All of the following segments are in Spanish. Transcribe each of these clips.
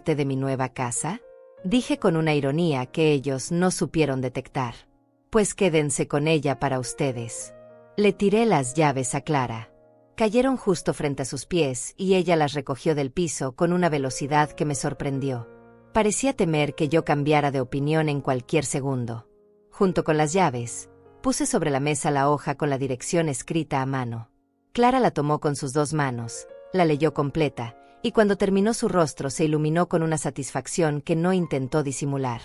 ¿De mi nueva casa? Dije con una ironía que ellos no supieron detectar. Pues quédense con ella para ustedes. Le tiré las llaves a Clara. Cayeron justo frente a sus pies y ella las recogió del piso con una velocidad que me sorprendió. Parecía temer que yo cambiara de opinión en cualquier segundo. Junto con las llaves, puse sobre la mesa la hoja con la dirección escrita a mano. Clara la tomó con sus 2 manos, la leyó completa, y cuando terminó su rostro se iluminó con una satisfacción que no intentó disimular.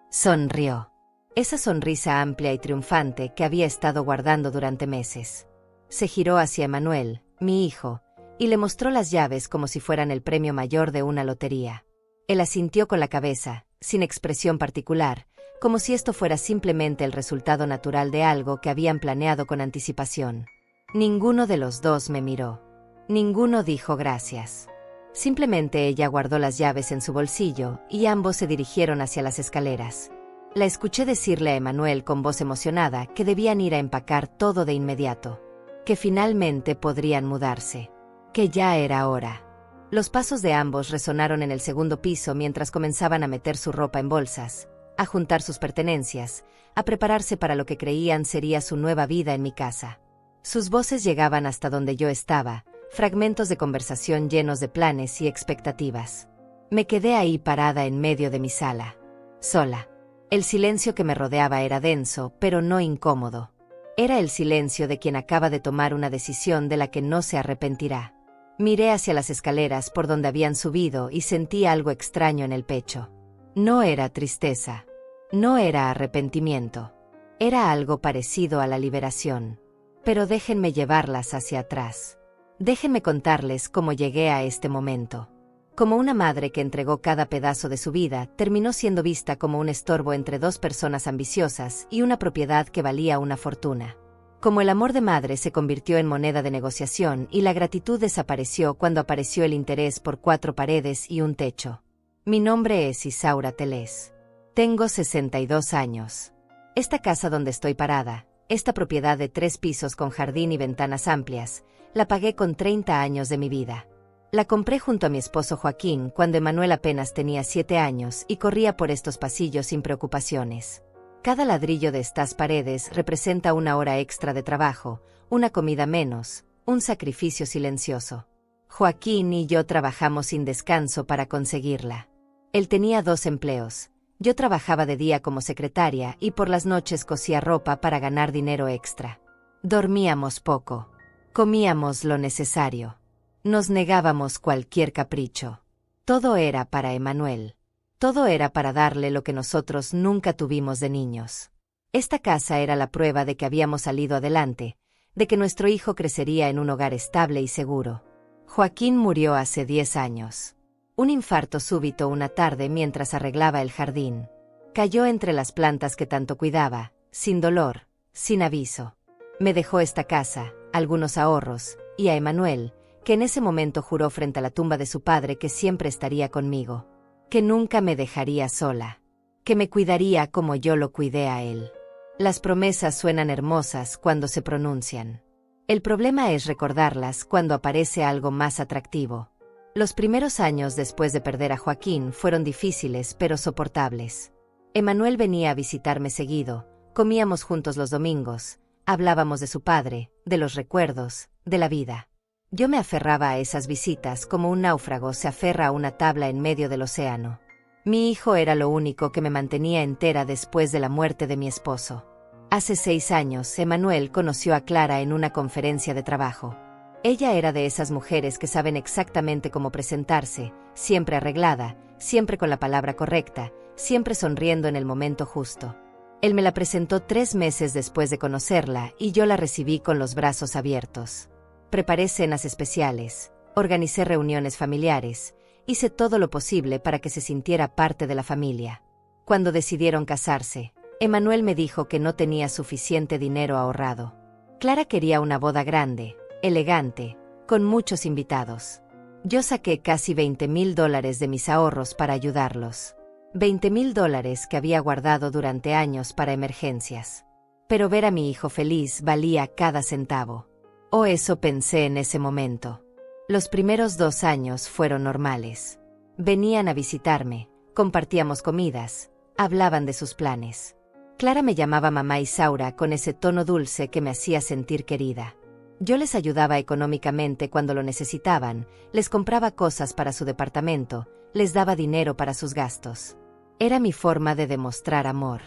Sonrió. Esa sonrisa amplia y triunfante que había estado guardando durante meses. Se giró hacia Emanuel, mi hijo, y le mostró las llaves como si fueran el premio mayor de una lotería. Él asintió con la cabeza, sin expresión particular, como si esto fuera simplemente el resultado natural de algo que habían planeado con anticipación. Ninguno de los dos me miró. Ninguno dijo gracias. Simplemente ella guardó las llaves en su bolsillo y ambos se dirigieron hacia las escaleras. La escuché decirle a Emanuel con voz emocionada que debían ir a empacar todo de inmediato, que finalmente podrían mudarse, que ya era hora. Los pasos de ambos resonaron en el segundo piso mientras comenzaban a meter su ropa en bolsas, a juntar sus pertenencias, a prepararse para lo que creían sería su nueva vida en mi casa. Sus voces llegaban hasta donde yo estaba, fragmentos de conversación llenos de planes y expectativas. Me quedé ahí parada en medio de mi sala, sola. El silencio que me rodeaba era denso, pero no incómodo. Era el silencio de quien acaba de tomar una decisión de la que no se arrepentirá. Miré hacia las escaleras por donde habían subido y sentí algo extraño en el pecho. No era tristeza. No era arrepentimiento. Era algo parecido a la liberación. Pero déjenme llevarlas hacia atrás. Déjenme contarles cómo llegué a este momento. Como una madre que entregó cada pedazo de su vida, terminó siendo vista como un estorbo entre 2 personas ambiciosas y una propiedad que valía una fortuna. Como el amor de madre se convirtió en moneda de negociación y la gratitud desapareció cuando apareció el interés por 4 paredes y un techo. Mi nombre es Isaura Teles. Tengo 62 años. Esta casa donde estoy parada, esta propiedad de 3 pisos con jardín y ventanas amplias, la pagué con 30 años de mi vida. La compré junto a mi esposo Joaquín cuando Emanuel apenas tenía 7 años y corría por estos pasillos sin preocupaciones. Cada ladrillo de estas paredes representa una hora extra de trabajo, una comida menos, un sacrificio silencioso. Joaquín y yo trabajamos sin descanso para conseguirla. Él tenía 2 empleos. Yo trabajaba de día como secretaria y por las noches cosía ropa para ganar dinero extra. Dormíamos poco. Comíamos lo necesario. Nos negábamos cualquier capricho. Todo era para Emanuel. Todo era para darle lo que nosotros nunca tuvimos de niños. Esta casa era la prueba de que habíamos salido adelante, de que nuestro hijo crecería en un hogar estable y seguro. Joaquín murió hace 10 años. Un infarto súbito una tarde mientras arreglaba el jardín. Cayó entre las plantas que tanto cuidaba, sin dolor, sin aviso. Me dejó esta casa, algunos ahorros, y a Emanuel, que en ese momento juró frente a la tumba de su padre que siempre estaría conmigo, que nunca me dejaría sola, que me cuidaría como yo lo cuidé a él. Las promesas suenan hermosas cuando se pronuncian. El problema es recordarlas cuando aparece algo más atractivo. Los primeros años después de perder a Joaquín fueron difíciles pero soportables. Emanuel venía a visitarme seguido, comíamos juntos los domingos, hablábamos de su padre, de los recuerdos, de la vida. Yo me aferraba a esas visitas como un náufrago se aferra a una tabla en medio del océano. Mi hijo era lo único que me mantenía entera después de la muerte de mi esposo. Hace 6 años, Emanuel conoció a Clara en una conferencia de trabajo. Ella era de esas mujeres que saben exactamente cómo presentarse, siempre arreglada, siempre con la palabra correcta, siempre sonriendo en el momento justo. Él me la presentó 3 meses después de conocerla y yo la recibí con los brazos abiertos. Preparé cenas especiales, organicé reuniones familiares, hice todo lo posible para que se sintiera parte de la familia. Cuando decidieron casarse, Emanuel me dijo que no tenía suficiente dinero ahorrado. Clara quería una boda grande, elegante, con muchos invitados. Yo saqué casi $20,000 de mis ahorros para ayudarlos. $20,000 que había guardado durante años para emergencias. Pero ver a mi hijo feliz valía cada centavo. O eso pensé en ese momento. Los primeros 2 años fueron normales. Venían a visitarme, compartíamos comidas, hablaban de sus planes. Clara me llamaba mamá Isaura con ese tono dulce que me hacía sentir querida. Yo les ayudaba económicamente cuando lo necesitaban, les compraba cosas para su departamento, les daba dinero para sus gastos. Era mi forma de demostrar amor.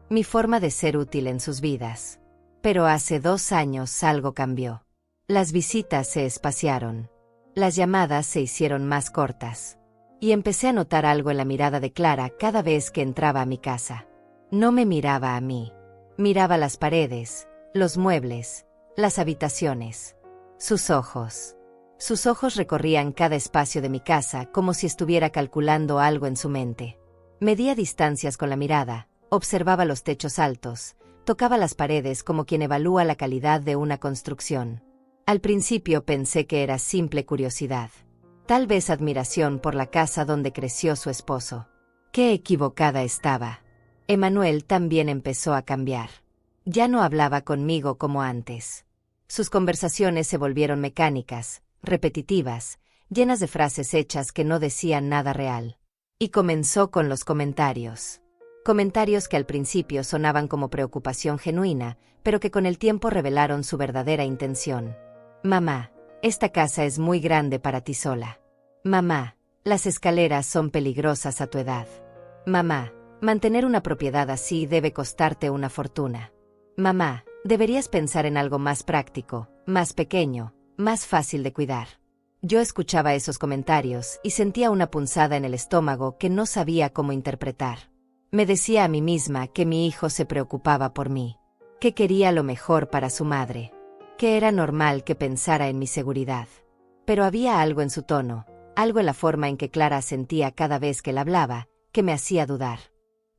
Mi forma de ser útil en sus vidas. Pero hace 2 años algo cambió. Las visitas se espaciaron. Las llamadas se hicieron más cortas. Y empecé a notar algo en la mirada de Clara cada vez que entraba a mi casa. No me miraba a mí. Miraba las paredes, los muebles, las habitaciones. Sus ojos. Sus ojos recorrían cada espacio de mi casa como si estuviera calculando algo en su mente. Medía distancias con la mirada, observaba los techos altos, tocaba las paredes como quien evalúa la calidad de una construcción. Al principio pensé que era simple curiosidad. Tal vez admiración por la casa donde creció su esposo. Qué equivocada estaba. Emanuel también empezó a cambiar. Ya no hablaba conmigo como antes. Sus conversaciones se volvieron mecánicas, repetitivas, llenas de frases hechas que no decían nada real. Y comenzó con los comentarios. Comentarios que al principio sonaban como preocupación genuina, pero que con el tiempo revelaron su verdadera intención. Mamá, esta casa es muy grande para ti sola. Mamá, las escaleras son peligrosas a tu edad. Mamá, mantener una propiedad así debe costarte una fortuna. Mamá, deberías pensar en algo más práctico, más pequeño, más fácil de cuidar. Yo escuchaba esos comentarios y sentía una punzada en el estómago que no sabía cómo interpretar. Me decía a mí misma que mi hijo se preocupaba por mí, que quería lo mejor para su madre, que era normal que pensara en mi seguridad. Pero había algo en su tono, algo en la forma en que Clara sentía cada vez que él hablaba, que me hacía dudar.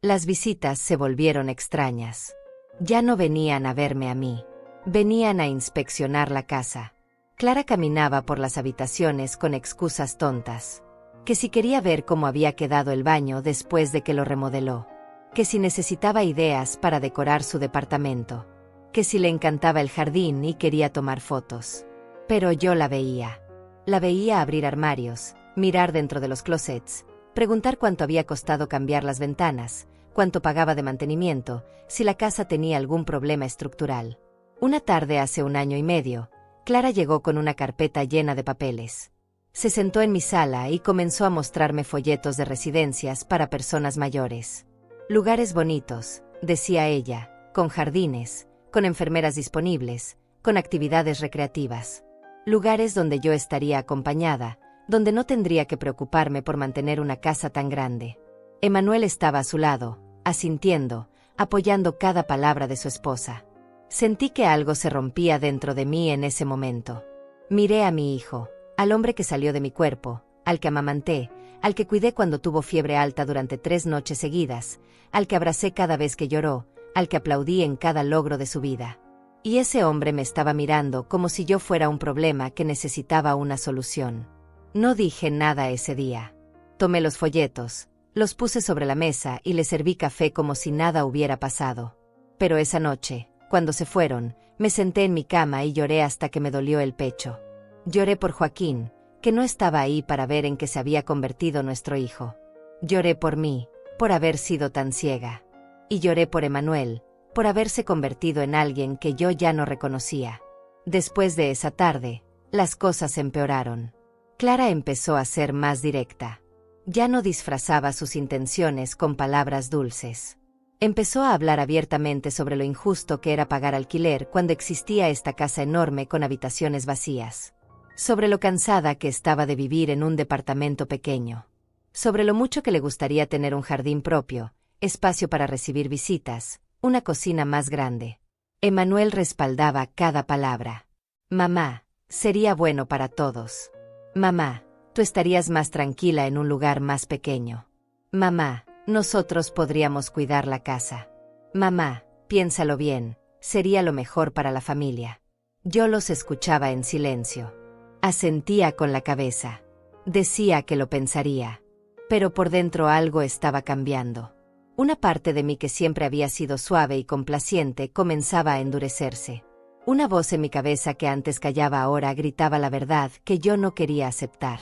Las visitas se volvieron extrañas. Ya no venían a verme a mí, venían a inspeccionar la casa. Clara caminaba por las habitaciones con excusas tontas. Que si quería ver cómo había quedado el baño después de que lo remodeló. Que si necesitaba ideas para decorar su departamento. Que si le encantaba el jardín y quería tomar fotos. Pero yo la veía. La veía abrir armarios, mirar dentro de los closets, preguntar cuánto había costado cambiar las ventanas, cuánto pagaba de mantenimiento, si la casa tenía algún problema estructural. Una tarde hace 1 año y medio, Clara llegó con una carpeta llena de papeles. Se sentó en mi sala y comenzó a mostrarme folletos de residencias para personas mayores. Lugares bonitos, decía ella, con jardines, con enfermeras disponibles, con actividades recreativas. Lugares donde yo estaría acompañada, donde no tendría que preocuparme por mantener una casa tan grande. Emanuel estaba a su lado, asintiendo, apoyando cada palabra de su esposa. Sentí que algo se rompía dentro de mí en ese momento. Miré a mi hijo, al hombre que salió de mi cuerpo, al que amamanté, al que cuidé cuando tuvo fiebre alta durante 3 noches seguidas, al que abracé cada vez que lloró, al que aplaudí en cada logro de su vida. Y ese hombre me estaba mirando como si yo fuera un problema que necesitaba una solución. No dije nada ese día. Tomé los folletos, los puse sobre la mesa y le serví café como si nada hubiera pasado. Pero esa noche, cuando se fueron, me senté en mi cama y lloré hasta que me dolió el pecho. Lloré por Joaquín, que no estaba ahí para ver en qué se había convertido nuestro hijo. Lloré por mí, por haber sido tan ciega. Y lloré por Emanuel, por haberse convertido en alguien que yo ya no reconocía. Después de esa tarde, las cosas empeoraron. Clara empezó a ser más directa. Ya no disfrazaba sus intenciones con palabras dulces. Empezó a hablar abiertamente sobre lo injusto que era pagar alquiler cuando existía esta casa enorme con habitaciones vacías. Sobre lo cansada que estaba de vivir en un departamento pequeño. Sobre lo mucho que le gustaría tener un jardín propio, espacio para recibir visitas, una cocina más grande. Emanuel respaldaba cada palabra. Mamá, sería bueno para todos. Mamá, tú estarías más tranquila en un lugar más pequeño. Mamá, nosotros podríamos cuidar la casa. Mamá, piénsalo bien, sería lo mejor para la familia. Yo los escuchaba en silencio. Asentía con la cabeza. Decía que lo pensaría. Pero por dentro algo estaba cambiando. Una parte de mí que siempre había sido suave y complaciente comenzaba a endurecerse. Una voz en mi cabeza que antes callaba ahora gritaba la verdad que yo no quería aceptar.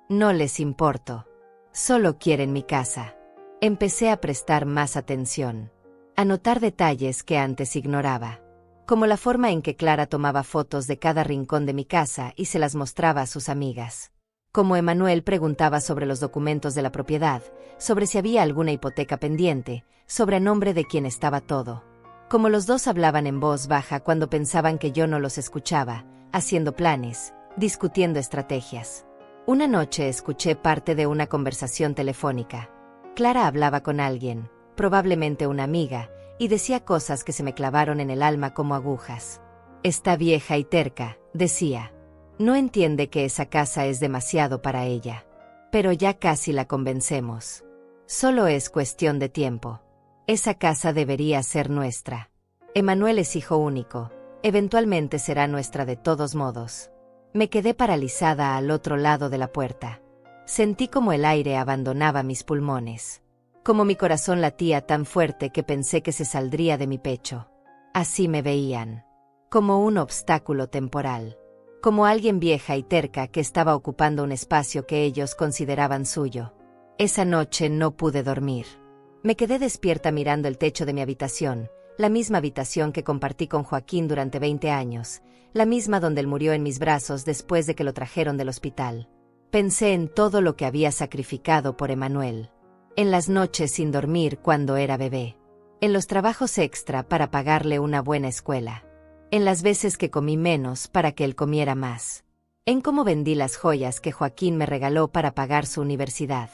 No les importo. Solo quieren mi casa. Empecé a prestar más atención. A notar detalles que antes ignoraba. Como la forma en que Clara tomaba fotos de cada rincón de mi casa y se las mostraba a sus amigas. Como Emanuel preguntaba sobre los documentos de la propiedad, sobre si había alguna hipoteca pendiente, sobre a nombre de quién estaba todo. Como los dos hablaban en voz baja cuando pensaban que yo no los escuchaba, haciendo planes, discutiendo estrategias. Una noche escuché parte de una conversación telefónica. Clara hablaba con alguien, probablemente una amiga, y decía cosas que se me clavaron en el alma como agujas. Está vieja y terca, decía. No entiende que esa casa es demasiado para ella. Pero ya casi la convencemos. Solo es cuestión de tiempo. Esa casa debería ser nuestra. Emanuel es hijo único. Eventualmente será nuestra de todos modos. Me quedé paralizada al otro lado de la puerta. Sentí como el aire abandonaba mis pulmones. Como mi corazón latía tan fuerte que pensé que se saldría de mi pecho. Así me veían. Como un obstáculo temporal. Como alguien vieja y terca que estaba ocupando un espacio que ellos consideraban suyo. Esa noche no pude dormir. Me quedé despierta mirando el techo de mi habitación, la misma habitación que compartí con Joaquín durante 20 años, la misma donde él murió en mis brazos después de que lo trajeron del hospital. Pensé en todo lo que había sacrificado por Emanuel. En las noches sin dormir cuando era bebé. En los trabajos extra para pagarle una buena escuela. En las veces que comí menos para que él comiera más. En cómo vendí las joyas que Joaquín me regaló para pagar su universidad.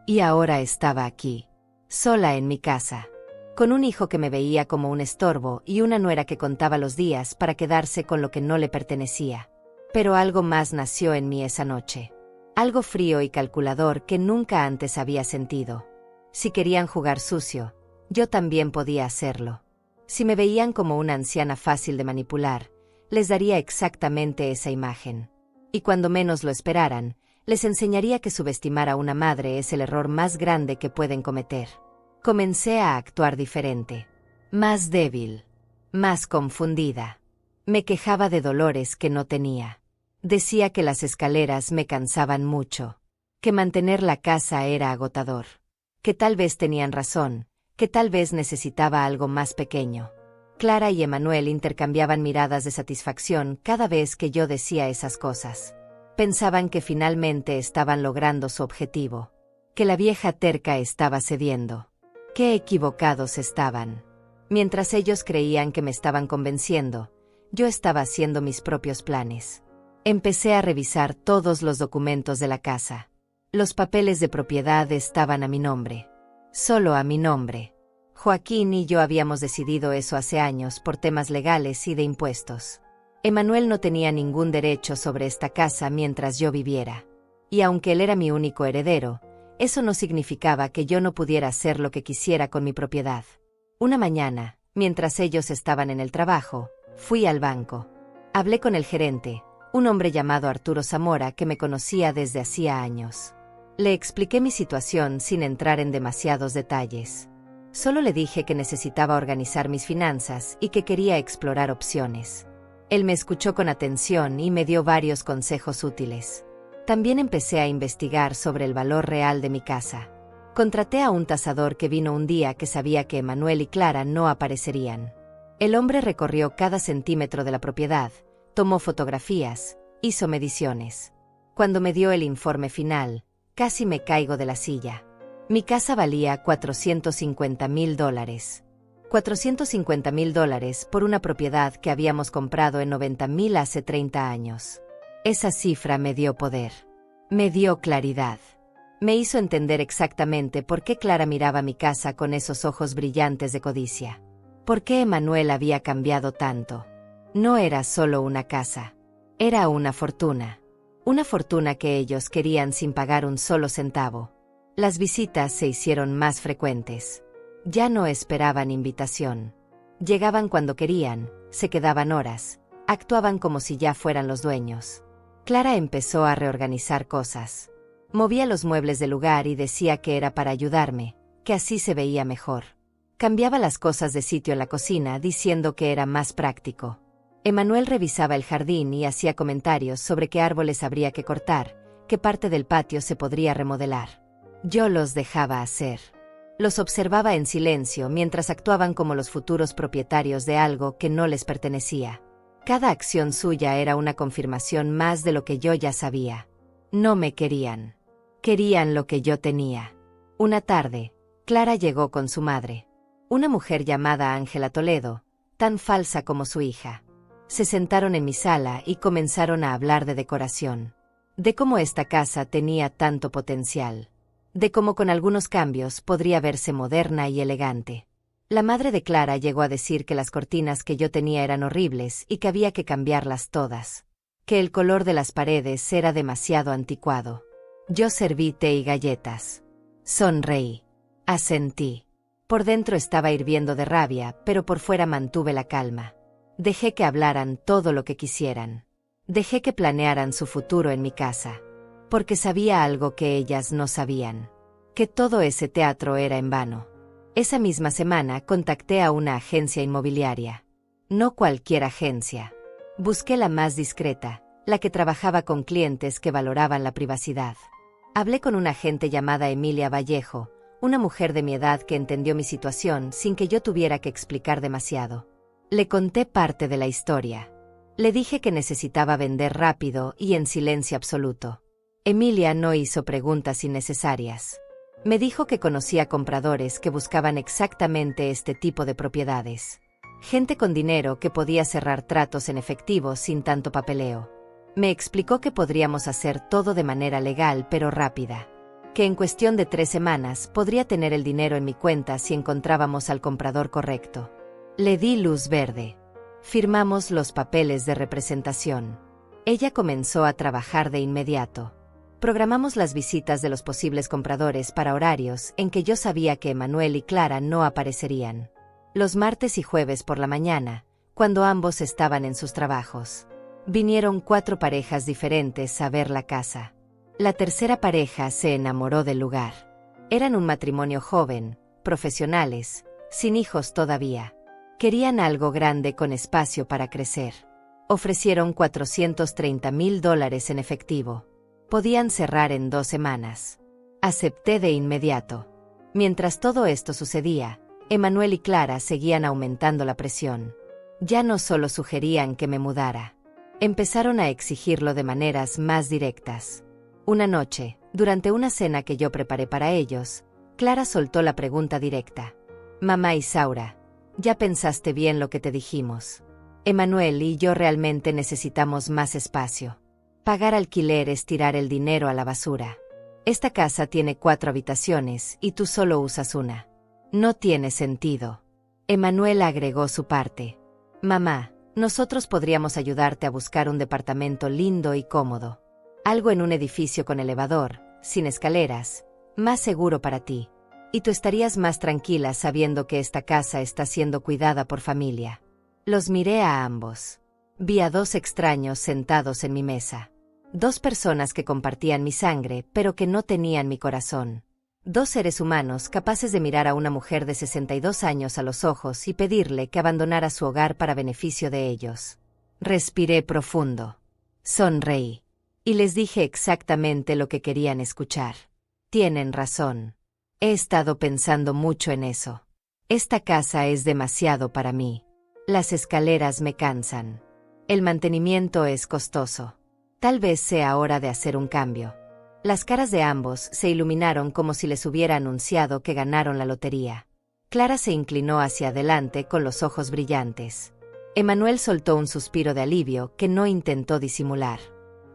Y ahora estaba aquí, sola en mi casa, con un hijo que me veía como un estorbo y una nuera que contaba los días para quedarse con lo que no le pertenecía. Pero algo más nació en mí esa noche. Algo frío y calculador que nunca antes había sentido. Si querían jugar sucio, yo también podía hacerlo. Si me veían como una anciana fácil de manipular, les daría exactamente esa imagen. Y cuando menos lo esperaran, les enseñaría que subestimar a una madre es el error más grande que pueden cometer. Comencé a actuar diferente. Más débil. Más confundida. Me quejaba de dolores que no tenía. Decía que las escaleras me cansaban mucho. Que mantener la casa era agotador. Que tal vez tenían razón. Que tal vez necesitaba algo más pequeño. Clara y Emanuel intercambiaban miradas de satisfacción cada vez que yo decía esas cosas. Pensaban que finalmente estaban logrando su objetivo. Que la vieja terca estaba cediendo. Qué equivocados estaban. Mientras ellos creían que me estaban convenciendo, yo estaba haciendo mis propios planes. Empecé a revisar todos los documentos de la casa. Los papeles de propiedad estaban a mi nombre. Solo a mi nombre. Joaquín y yo habíamos decidido eso hace años por temas legales y de impuestos. Emanuel no tenía ningún derecho sobre esta casa mientras yo viviera. Y aunque él era mi único heredero, eso no significaba que yo no pudiera hacer lo que quisiera con mi propiedad. Una mañana, mientras ellos estaban en el trabajo, fui al banco. Hablé con el gerente, un hombre llamado Arturo Zamora que me conocía desde hacía años. Le expliqué mi situación sin entrar en demasiados detalles. Solo le dije que necesitaba organizar mis finanzas y que quería explorar opciones. Él me escuchó con atención y me dio varios consejos útiles. También empecé a investigar sobre el valor real de mi casa. Contraté a un tasador que vino un día que sabía que Emanuel y Clara no aparecerían. El hombre recorrió cada centímetro de la propiedad, tomó fotografías, hizo mediciones. Cuando me dio el informe final, casi me caigo de la silla. Mi casa valía $450,000. $450,000 por una propiedad que habíamos comprado en 90,000 hace 30 años. Esa cifra me dio poder. Me dio claridad. Me hizo entender exactamente por qué Clara miraba mi casa con esos ojos brillantes de codicia. ¿Por qué Emanuel había cambiado tanto? No era solo una casa. Era una fortuna. Una fortuna que ellos querían sin pagar un solo centavo. Las visitas se hicieron más frecuentes. Ya no esperaban invitación. Llegaban cuando querían, se quedaban horas, actuaban como si ya fueran los dueños. Clara empezó a reorganizar cosas. Movía los muebles del lugar y decía que era para ayudarme, que así se veía mejor. Cambiaba las cosas de sitio en la cocina diciendo que era más práctico. Emanuel revisaba el jardín y hacía comentarios sobre qué árboles habría que cortar, qué parte del patio se podría remodelar. Yo los dejaba hacer. Los observaba en silencio mientras actuaban como los futuros propietarios de algo que no les pertenecía. Cada acción suya era una confirmación más de lo que yo ya sabía. No me querían. Querían lo que yo tenía. Una tarde, Clara llegó con su madre. Una mujer llamada Ángela Toledo, tan falsa como su hija. Se sentaron en mi sala y comenzaron a hablar de decoración. De cómo esta casa tenía tanto potencial. De cómo con algunos cambios podría verse moderna y elegante. La madre de Clara llegó a decir que las cortinas que yo tenía eran horribles y que había que cambiarlas todas. Que el color de las paredes era demasiado anticuado. Yo serví té y galletas. Sonreí. Asentí. Por dentro estaba hirviendo de rabia, pero por fuera mantuve la calma. Dejé que hablaran todo lo que quisieran. Dejé que planearan su futuro en mi casa. Porque sabía algo que ellas no sabían. Que todo ese teatro era en vano. Esa misma semana contacté a una agencia inmobiliaria. No cualquier agencia. Busqué la más discreta, la que trabajaba con clientes que valoraban la privacidad. Hablé con una agente llamada Emilia Vallejo, una mujer de mi edad que entendió mi situación sin que yo tuviera que explicar demasiado. Le conté parte de la historia. Le dije que necesitaba vender rápido y en silencio absoluto. Emilia no hizo preguntas innecesarias. Me dijo que conocía compradores que buscaban exactamente este tipo de propiedades. Gente con dinero que podía cerrar tratos en efectivo sin tanto papeleo. Me explicó que podríamos hacer todo de manera legal pero rápida. Que en cuestión de 3 semanas podría tener el dinero en mi cuenta si encontrábamos al comprador correcto. Le di luz verde. Firmamos los papeles de representación. Ella comenzó a trabajar de inmediato. Programamos las visitas de los posibles compradores para horarios en que yo sabía que Emanuel y Clara no aparecerían. Los martes y jueves por la mañana, cuando ambos estaban en sus trabajos. Vinieron 4 parejas diferentes a ver la casa. La tercera pareja se enamoró del lugar. Eran un matrimonio joven, profesionales, sin hijos todavía. Querían algo grande con espacio para crecer. Ofrecieron $430,000 en efectivo. Podían cerrar en 2 semanas. Acepté de inmediato. Mientras todo esto sucedía, Emanuel y Clara seguían aumentando la presión. Ya no solo sugerían que me mudara. Empezaron a exigirlo de maneras más directas. Una noche, durante una cena que yo preparé para ellos, Clara soltó la pregunta directa. Mamá Isaura, ¿ya pensaste bien lo que te dijimos? Emanuel y yo realmente necesitamos más espacio. Pagar alquiler es tirar el dinero a la basura. Esta casa tiene 4 habitaciones y tú solo usas una. No tiene sentido. Emanuel agregó su parte. Mamá, nosotros podríamos ayudarte a buscar un departamento lindo y cómodo. Algo en un edificio con elevador, sin escaleras, más seguro para ti. Y tú estarías más tranquila sabiendo que esta casa está siendo cuidada por familia. Los miré a ambos. Vi a 2 extraños sentados en mi mesa. 2 personas que compartían mi sangre, pero que no tenían mi corazón. 2 seres humanos capaces de mirar a una mujer de 62 años a los ojos y pedirle que abandonara su hogar para beneficio de ellos. Respiré profundo. Sonreí. Y les dije exactamente lo que querían escuchar. Tienen razón. He estado pensando mucho en eso. Esta casa es demasiado para mí. Las escaleras me cansan. El mantenimiento es costoso. Tal vez sea hora de hacer un cambio. Las caras de ambos se iluminaron como si les hubiera anunciado que ganaron la lotería. Clara se inclinó hacia adelante con los ojos brillantes. Emanuel soltó un suspiro de alivio que no intentó disimular.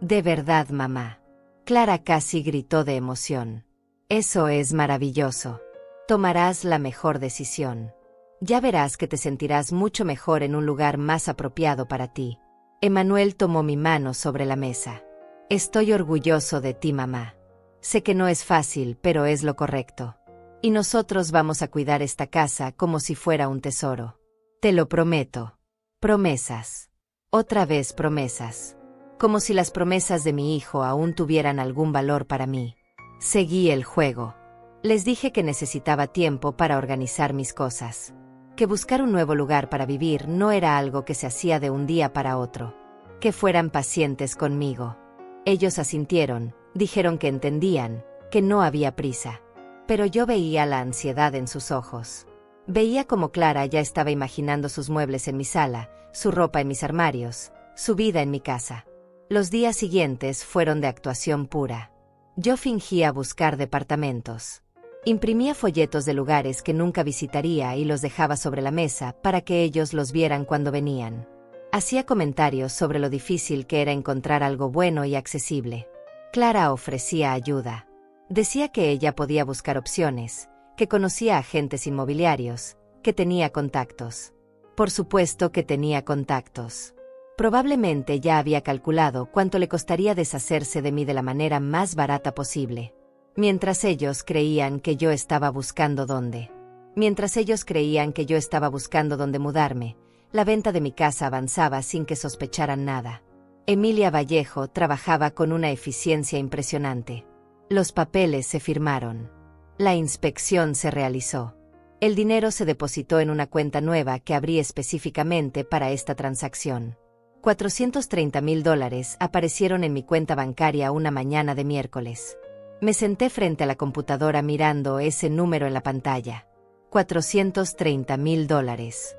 De verdad, mamá. Clara casi gritó de emoción. Eso es maravilloso. Tomarás la mejor decisión. Ya verás que te sentirás mucho mejor en un lugar más apropiado para ti. Emanuel tomó mi mano sobre la mesa. Estoy orgulloso de ti, mamá. Sé que no es fácil, pero es lo correcto. Y nosotros vamos a cuidar esta casa como si fuera un tesoro. Te lo prometo. Promesas. Otra vez promesas. Como si las promesas de mi hijo aún tuvieran algún valor para mí. Seguí el juego. Les dije que necesitaba tiempo para organizar mis cosas. Que buscar un nuevo lugar para vivir no era algo que se hacía de un día para otro. Que fueran pacientes conmigo. Ellos asintieron, dijeron que entendían, que no había prisa. Pero yo veía la ansiedad en sus ojos. Veía como Clara ya estaba imaginando sus muebles en mi sala, su ropa en mis armarios, su vida en mi casa. Los días siguientes fueron de actuación pura. Yo fingía buscar departamentos. Imprimía folletos de lugares que nunca visitaría y los dejaba sobre la mesa para que ellos los vieran cuando venían. Hacía comentarios sobre lo difícil que era encontrar algo bueno y accesible. Clara ofrecía ayuda. Decía que ella podía buscar opciones, que conocía agentes inmobiliarios, que tenía contactos. Por supuesto que tenía contactos. Probablemente ya había calculado cuánto le costaría deshacerse de mí de la manera más barata posible. Mientras ellos creían que yo estaba buscando dónde. Mientras ellos creían que yo estaba buscando dónde mudarme, la venta de mi casa avanzaba sin que sospecharan nada. Emilia Vallejo trabajaba con una eficiencia impresionante. Los papeles se firmaron. La inspección se realizó. El dinero se depositó en una cuenta nueva que abrí específicamente para esta transacción. $430,000 aparecieron en mi cuenta bancaria una mañana de miércoles. Me senté frente a la computadora mirando ese número en la pantalla. $430,000.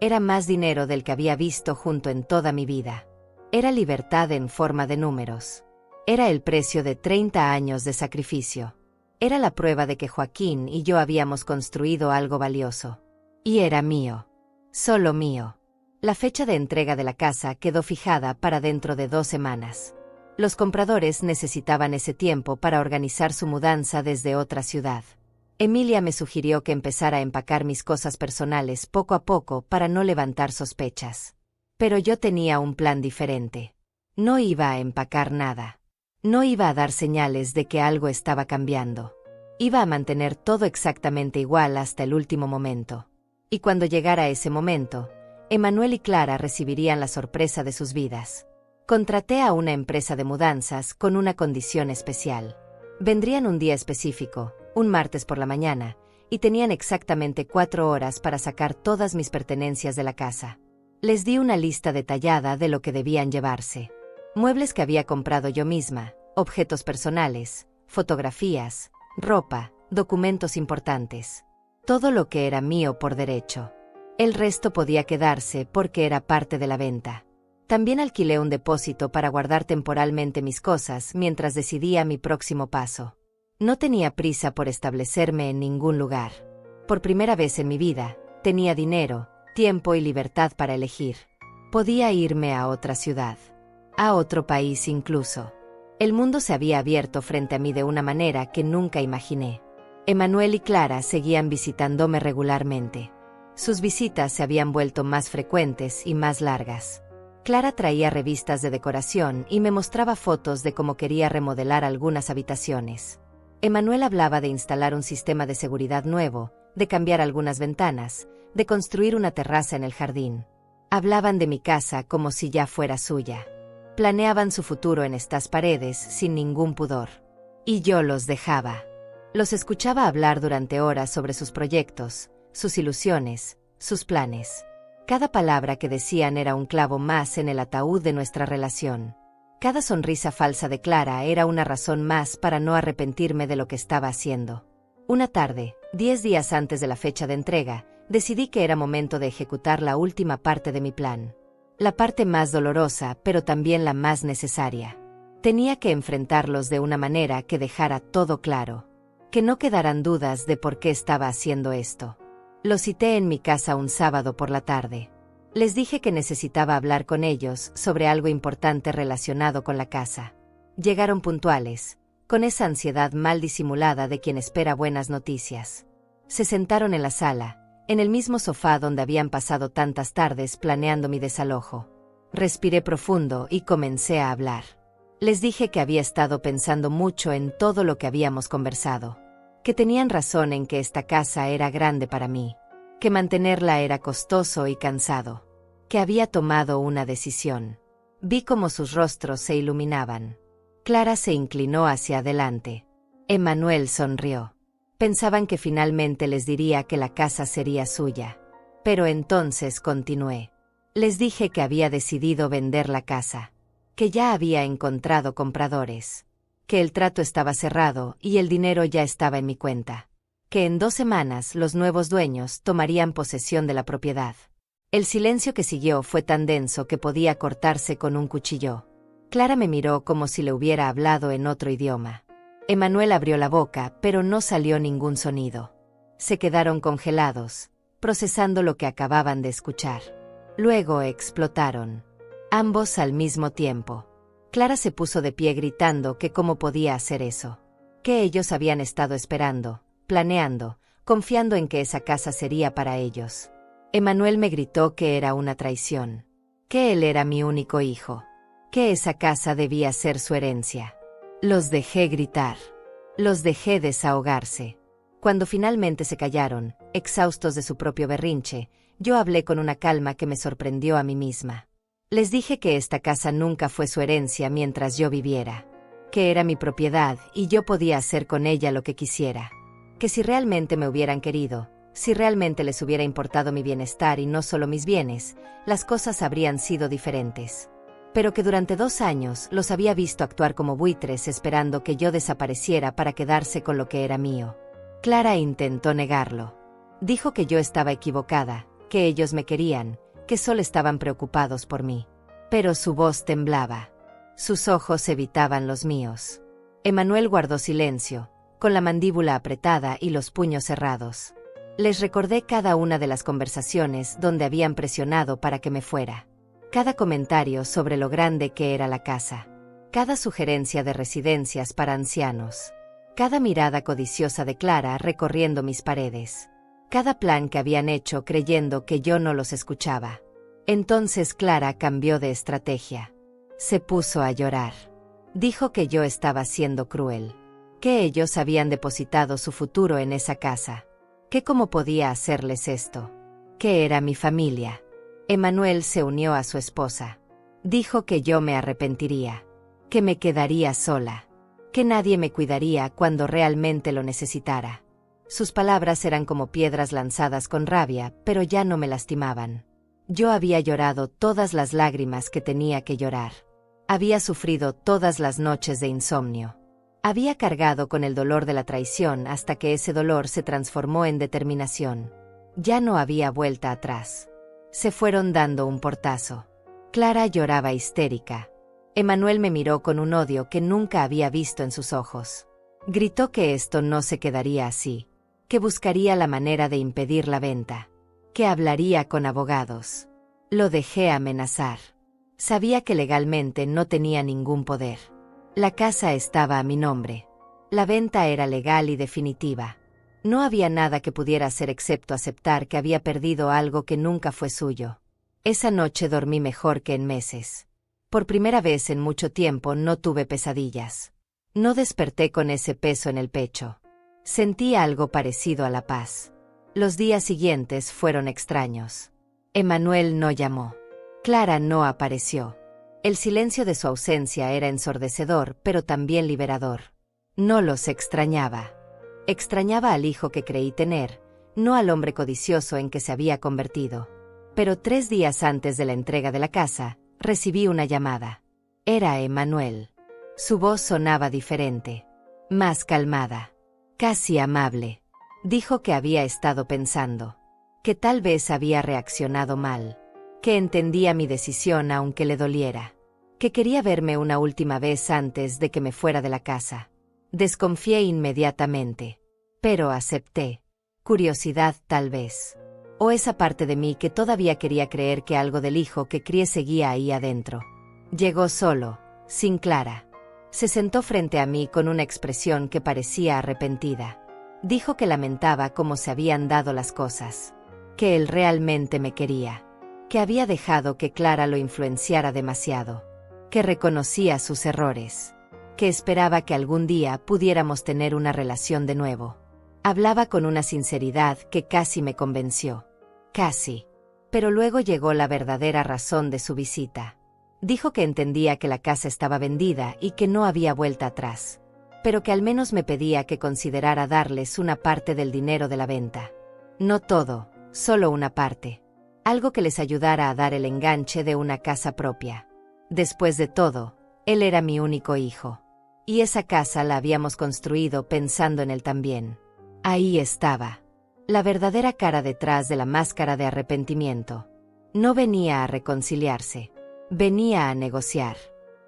Era más dinero del que había visto junto en toda mi vida. Era libertad en forma de números. Era el precio de 30 años de sacrificio. Era la prueba de que Joaquín y yo habíamos construido algo valioso. Y era mío. Solo mío. La fecha de entrega de la casa quedó fijada para dentro de 2 semanas. Los compradores necesitaban ese tiempo para organizar su mudanza desde otra ciudad. Emilia me sugirió que empezara a empacar mis cosas personales poco a poco para no levantar sospechas. Pero yo tenía un plan diferente. No iba a empacar nada. No iba a dar señales de que algo estaba cambiando. Iba a mantener todo exactamente igual hasta el último momento. Y cuando llegara ese momento, Emanuel y Clara recibirían la sorpresa de sus vidas. Contraté a una empresa de mudanzas con una condición especial. Vendrían un día específico, un martes por la mañana, y tenían exactamente 4 horas para sacar todas mis pertenencias de la casa. Les di una lista detallada de lo que debían llevarse. Muebles que había comprado yo misma, objetos personales, fotografías, ropa, documentos importantes. Todo lo que era mío por derecho. El resto podía quedarse porque era parte de la venta. También alquilé un depósito para guardar temporalmente mis cosas mientras decidía mi próximo paso. No tenía prisa por establecerme en ningún lugar. Por primera vez en mi vida, tenía dinero, tiempo y libertad para elegir. Podía irme a otra ciudad. A otro país incluso. El mundo se había abierto frente a mí de una manera que nunca imaginé. Emanuel y Clara seguían visitándome regularmente. Sus visitas se habían vuelto más frecuentes y más largas. Clara traía revistas de decoración y me mostraba fotos de cómo quería remodelar algunas habitaciones. Emanuel hablaba de instalar un sistema de seguridad nuevo, de cambiar algunas ventanas, de construir una terraza en el jardín. Hablaban de mi casa como si ya fuera suya. Planeaban su futuro en estas paredes sin ningún pudor. Y yo los dejaba. Los escuchaba hablar durante horas sobre sus proyectos, sus ilusiones, sus planes. Cada palabra que decían era un clavo más en el ataúd de nuestra relación. Cada sonrisa falsa de Clara era una razón más para no arrepentirme de lo que estaba haciendo. Una tarde, 10 días antes de la fecha de entrega, decidí que era momento de ejecutar la última parte de mi plan. La parte más dolorosa, pero también la más necesaria. Tenía que enfrentarlos de una manera que dejara todo claro. Que no quedaran dudas de por qué estaba haciendo esto. Los cité en mi casa un sábado por la tarde. Les dije que necesitaba hablar con ellos sobre algo importante relacionado con la casa. Llegaron puntuales, con esa ansiedad mal disimulada de quien espera buenas noticias. Se sentaron en la sala, en el mismo sofá donde habían pasado tantas tardes planeando mi desalojo. Respiré profundo y comencé a hablar. Les dije que había estado pensando mucho en todo lo que habíamos conversado. Que tenían razón en que esta casa era grande para mí. Que mantenerla era costoso y cansado. Que había tomado una decisión. Vi cómo sus rostros se iluminaban. Clara se inclinó hacia adelante. Emanuel sonrió. Pensaban que finalmente les diría que la casa sería suya. Pero entonces continué. Les dije que había decidido vender la casa. Que ya había encontrado compradores. que el trato estaba cerrado y el dinero ya estaba en mi cuenta, que en 2 semanas los nuevos dueños tomarían posesión de la propiedad. El silencio que siguió fue tan denso que podía cortarse con un cuchillo. Clara me miró como si le hubiera hablado en otro idioma. Emmanuel abrió la boca, pero no salió ningún sonido. Se quedaron congelados, procesando lo que acababan de escuchar. Luego explotaron. Ambos al mismo tiempo. Clara se puso de pie gritando que cómo podía hacer eso. Que ellos habían estado esperando, planeando, confiando en que esa casa sería para ellos. Emmanuel me gritó que era una traición. Que él era mi único hijo. Que esa casa debía ser su herencia. Los dejé gritar. Los dejé desahogarse. Cuando finalmente se callaron, exhaustos de su propio berrinche, yo hablé con una calma que me sorprendió a mí misma. Les dije que esta casa nunca fue su herencia mientras yo viviera. Que era mi propiedad y yo podía hacer con ella lo que quisiera. Que si realmente me hubieran querido, si realmente les hubiera importado mi bienestar y no solo mis bienes, las cosas habrían sido diferentes. Pero que durante 2 años los había visto actuar como buitres esperando que yo desapareciera para quedarse con lo que era mío. Clara intentó negarlo. Dijo que yo estaba equivocada, que ellos me querían, que solo estaban preocupados por mí. Pero su voz temblaba. Sus ojos evitaban los míos. Emmanuel guardó silencio, con la mandíbula apretada y los puños cerrados. Les recordé cada una de las conversaciones donde habían presionado para que me fuera. Cada comentario sobre lo grande que era la casa. Cada sugerencia de residencias para ancianos. Cada mirada codiciosa de Clara recorriendo mis paredes. Cada plan que habían hecho creyendo que yo no los escuchaba. Entonces Clara cambió de estrategia. Se puso a llorar. Dijo que yo estaba siendo cruel. Que ellos habían depositado su futuro en esa casa. Que cómo podía hacerles esto. Que era mi familia. Emmanuel se unió a su esposa. Dijo que yo me arrepentiría. Que me quedaría sola. Que nadie me cuidaría cuando realmente lo necesitara. Sus palabras eran como piedras lanzadas con rabia, pero ya no me lastimaban. Yo había llorado todas las lágrimas que tenía que llorar. Había sufrido todas las noches de insomnio. Había cargado con el dolor de la traición hasta que ese dolor se transformó en determinación. Ya no había vuelta atrás. Se fueron dando un portazo. Clara lloraba histérica. Emmanuel me miró con un odio que nunca había visto en sus ojos. Gritó que esto no se quedaría así. Que buscaría la manera de impedir la venta. Que hablaría con abogados. Lo dejé amenazar. Sabía que legalmente no tenía ningún poder. La casa estaba a mi nombre. La venta era legal y definitiva. No había nada que pudiera hacer excepto aceptar que había perdido algo que nunca fue suyo. Esa noche dormí mejor que en meses. Por primera vez en mucho tiempo no tuve pesadillas. No desperté con ese peso en el pecho. Sentí algo parecido a la paz. Los días siguientes fueron extraños. Emmanuel no llamó. Clara no apareció. El silencio de su ausencia era ensordecedor, pero también liberador. No los extrañaba. Extrañaba al hijo que creí tener, no al hombre codicioso en que se había convertido. Pero 3 días antes de la entrega de la casa, recibí una llamada. Era Emmanuel. Su voz sonaba diferente. Más calmada. Casi amable. Dijo que había estado pensando. Que tal vez había reaccionado mal. Que entendía mi decisión aunque le doliera. Que quería verme una última vez antes de que me fuera de la casa. Desconfié inmediatamente. Pero acepté. Curiosidad tal vez. O esa parte de mí que todavía quería creer que algo del hijo que crié seguía ahí adentro. Llegó solo, sin Clara. Se sentó frente a mí con una expresión que parecía arrepentida. Dijo que lamentaba cómo se habían dado las cosas. Que él realmente me quería. Que había dejado que Clara lo influenciara demasiado. Que reconocía sus errores. Que esperaba que algún día pudiéramos tener una relación de nuevo. Hablaba con una sinceridad que casi me convenció. Casi. Pero luego llegó la verdadera razón de su visita. Dijo que entendía que la casa estaba vendida y que no había vuelta atrás. Pero que al menos me pedía que considerara darles una parte del dinero de la venta. No todo, solo una parte. Algo que les ayudara a dar el enganche de una casa propia. Después de todo, él era mi único hijo. Y esa casa la habíamos construido pensando en él también. Ahí estaba. La verdadera cara detrás de la máscara de arrepentimiento. No venía a reconciliarse. Venía a negociar.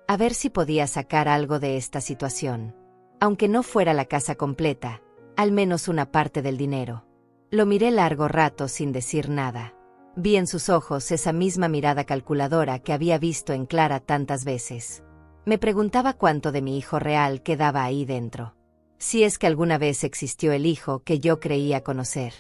A ver si podía sacar algo de esta situación. Aunque no fuera la casa completa, al menos una parte del dinero. Lo miré largo rato sin decir nada. Vi en sus ojos esa misma mirada calculadora que había visto en Clara tantas veces. Me preguntaba cuánto de mi hijo real quedaba ahí dentro. Si es que alguna vez existió el hijo que yo creía conocer.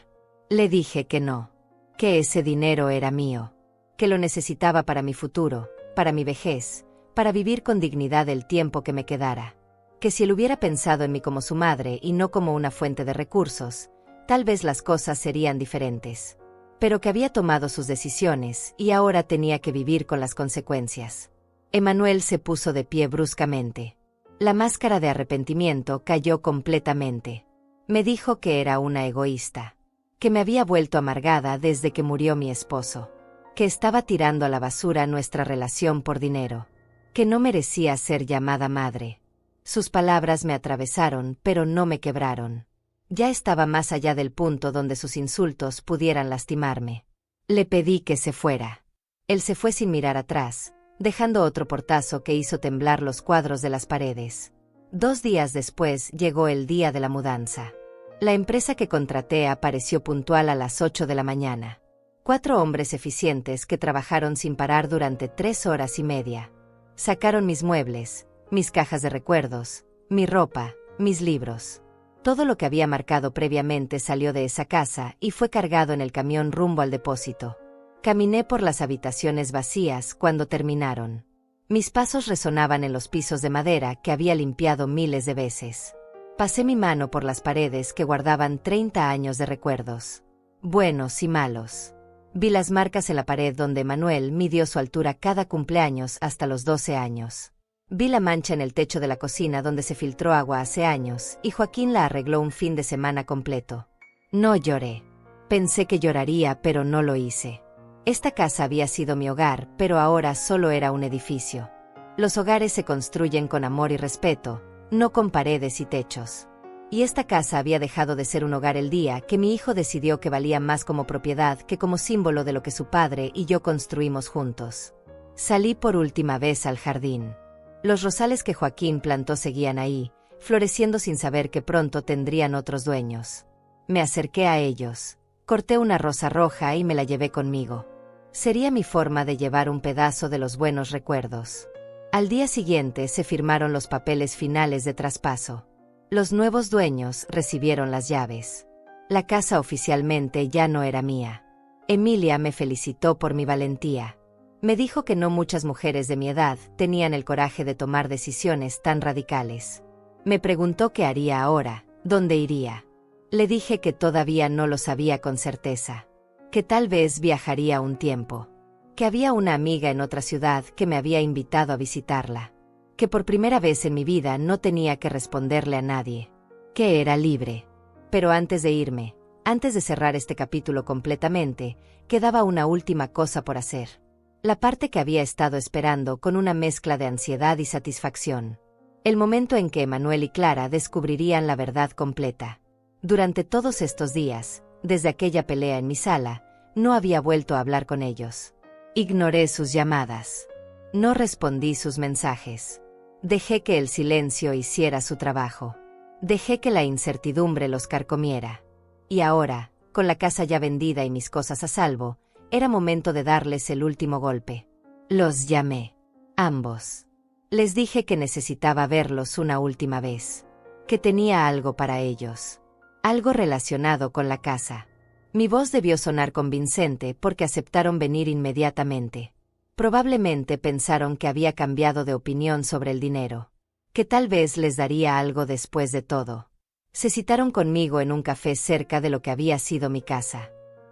Le dije que no. Que ese dinero era mío. Que lo necesitaba para mi futuro, para mi vejez, para vivir con dignidad el tiempo que me quedara. Que si él hubiera pensado en mí como su madre y no como una fuente de recursos, tal vez las cosas serían diferentes. Pero que había tomado sus decisiones y ahora tenía que vivir con las consecuencias. Emmanuel se puso de pie bruscamente. La máscara de arrepentimiento cayó completamente. Me dijo que era una egoísta. Que me había vuelto amargada desde que murió mi esposo. Que estaba tirando a la basura nuestra relación por dinero. Que no merecía ser llamada madre. Sus palabras me atravesaron, pero no me quebraron. Ya estaba más allá del punto donde sus insultos pudieran lastimarme. Le pedí que se fuera. Él se fue sin mirar atrás, dejando otro portazo que hizo temblar los cuadros de las paredes. 2 días después llegó el día de la mudanza. La empresa que contraté apareció puntual a las 8 de la mañana. 4 hombres eficientes que trabajaron sin parar durante 3 horas y media. Sacaron mis muebles, mis cajas de recuerdos, mi ropa, mis libros. Todo lo que había marcado previamente salió de esa casa y fue cargado en el camión rumbo al depósito. Caminé por las habitaciones vacías cuando terminaron. Mis pasos resonaban en los pisos de madera que había limpiado miles de veces. Pasé mi mano por las paredes que guardaban 30 años de recuerdos. Buenos y malos. Vi las marcas en la pared donde Manuel midió su altura cada cumpleaños hasta los 12 años. Vi la mancha en el techo de la cocina donde se filtró agua hace años y Joaquín la arregló un fin de semana completo. No lloré. Pensé que lloraría, pero no lo hice. Esta casa había sido mi hogar, pero ahora solo era un edificio. Los hogares se construyen con amor y respeto, no con paredes y techos. Y esta casa había dejado de ser un hogar el día que mi hijo decidió que valía más como propiedad que como símbolo de lo que su padre y yo construimos juntos. Salí por última vez al jardín. Los rosales que Joaquín plantó seguían ahí, floreciendo sin saber que pronto tendrían otros dueños. Me acerqué a ellos, corté una rosa roja y me la llevé conmigo. Sería mi forma de llevar un pedazo de los buenos recuerdos. Al día siguiente se firmaron los papeles finales de traspaso. Los nuevos dueños recibieron las llaves. La casa oficialmente ya no era mía. Emilia me felicitó por mi valentía. Me dijo que no muchas mujeres de mi edad tenían el coraje de tomar decisiones tan radicales. Me preguntó qué haría ahora, dónde iría. Le dije que todavía no lo sabía con certeza. Que tal vez viajaría un tiempo. Que había una amiga en otra ciudad que me había invitado a visitarla. Que por primera vez en mi vida no tenía que responderle a nadie. Que era libre. Pero antes de irme, antes de cerrar este capítulo completamente, quedaba una última cosa por hacer. La parte que había estado esperando con una mezcla de ansiedad y satisfacción. El momento en que Emmanuel y Clara descubrirían la verdad completa. Durante todos estos días, desde aquella pelea en mi sala, no había vuelto a hablar con ellos. Ignoré sus llamadas. No respondí sus mensajes. Dejé que el silencio hiciera su trabajo. Dejé que la incertidumbre los carcomiera. Y ahora, con la casa ya vendida y mis cosas a salvo, era momento de darles el último golpe. Los llamé. Ambos. Les dije que necesitaba verlos una última vez. Que tenía algo para ellos. Algo relacionado con la casa. Mi voz debió sonar convincente porque aceptaron venir inmediatamente. Probablemente pensaron que había cambiado de opinión sobre el dinero. Que tal vez les daría algo después de todo. Se citaron conmigo en un café cerca de lo que había sido mi casa.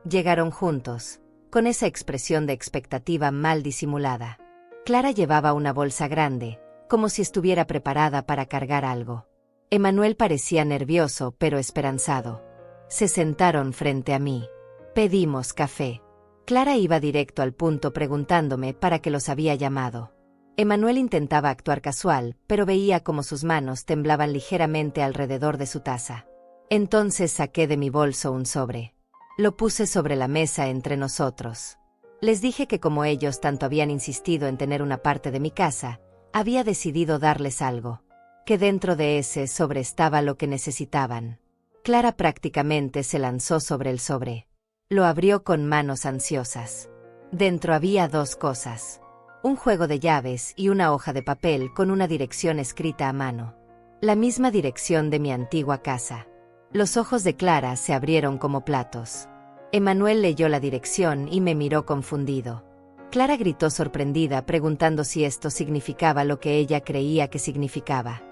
Llegaron juntos, con esa expresión de expectativa mal disimulada. Clara llevaba una bolsa grande, como si estuviera preparada para cargar algo. Emmanuel parecía nervioso pero esperanzado. Se sentaron frente a mí. Pedimos café. Clara iba directo al punto preguntándome para qué los había llamado. Emanuel intentaba actuar casual, pero veía como sus manos temblaban ligeramente alrededor de su taza. Entonces saqué de mi bolso un sobre. Lo puse sobre la mesa entre nosotros. Les dije que como ellos tanto habían insistido en tener una parte de mi casa, había decidido darles algo. Que dentro de ese sobre estaba lo que necesitaban. Clara prácticamente se lanzó sobre el sobre. Lo abrió con manos ansiosas. Dentro había dos cosas. Un juego de llaves y una hoja de papel con una dirección escrita a mano. La misma dirección de mi antigua casa. Los ojos de Clara se abrieron como platos. Emanuel leyó la dirección y me miró confundido. Clara gritó sorprendida preguntando si esto significaba lo que ella creía que significaba.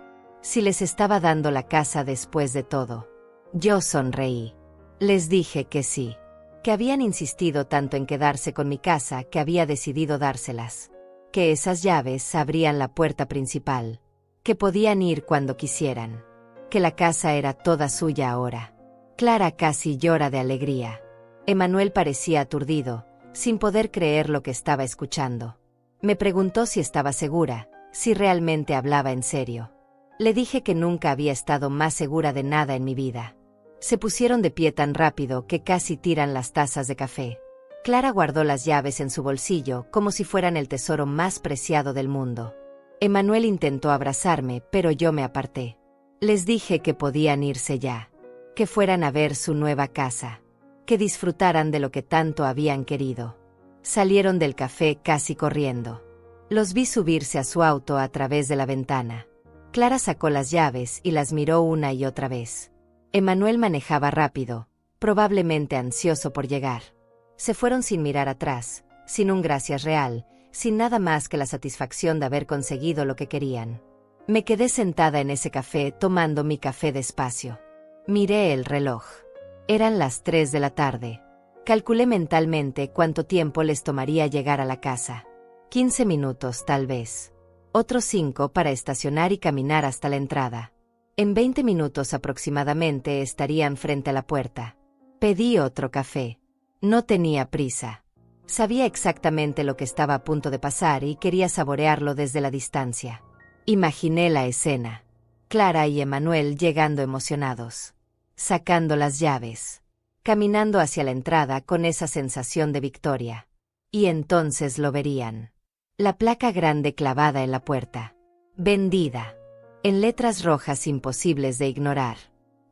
Si les estaba dando la casa después de todo. Yo sonreí. Les dije que sí. Que habían insistido tanto en quedarse con mi casa que había decidido dárselas. Que esas llaves abrían la puerta principal. Que podían ir cuando quisieran. Que la casa era toda suya ahora. Clara casi llora de alegría. Emanuel parecía aturdido, sin poder creer lo que estaba escuchando. Me preguntó si estaba segura, si realmente hablaba en serio. Le dije que nunca había estado más segura de nada en mi vida. Se pusieron de pie tan rápido que casi tiran las tazas de café. Clara guardó las llaves en su bolsillo como si fueran el tesoro más preciado del mundo. Emanuel intentó abrazarme, pero yo me aparté. Les dije que podían irse ya. Que fueran a ver su nueva casa. Que disfrutaran de lo que tanto habían querido. Salieron del café casi corriendo. Los vi subirse a su auto a través de la ventana. Clara sacó las llaves y las miró una y otra vez. Emanuel manejaba rápido, probablemente ansioso por llegar. Se fueron sin mirar atrás, sin un gracias real, sin nada más que la satisfacción de haber conseguido lo que querían. Me quedé sentada en ese café tomando mi café despacio. Miré el reloj. Eran las 3 de la tarde. Calculé mentalmente cuánto tiempo les tomaría llegar a la casa. 15 minutos tal vez. Otros 5 para estacionar y caminar hasta la entrada. En 20 minutos aproximadamente estarían frente a la puerta. Pedí otro café. No tenía prisa. Sabía exactamente lo que estaba a punto de pasar y quería saborearlo desde la distancia. Imaginé la escena. Clara y Emanuel llegando emocionados. Sacando las llaves. Caminando hacia la entrada con esa sensación de victoria. Y entonces lo verían. La placa grande clavada en la puerta. Vendida. En letras rojas imposibles de ignorar.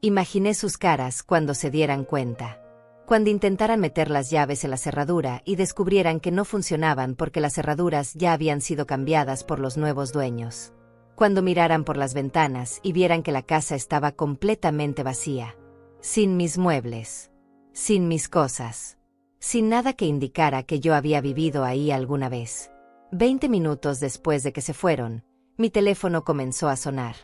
Imaginé sus caras cuando se dieran cuenta. Cuando intentaran meter las llaves en la cerradura y descubrieran que no funcionaban porque las cerraduras ya habían sido cambiadas por los nuevos dueños. Cuando miraran por las ventanas y vieran que la casa estaba completamente vacía. Sin mis muebles. Sin mis cosas. Sin nada que indicara que yo había vivido ahí alguna vez. 20 minutos después de que se fueron, mi teléfono comenzó a sonar.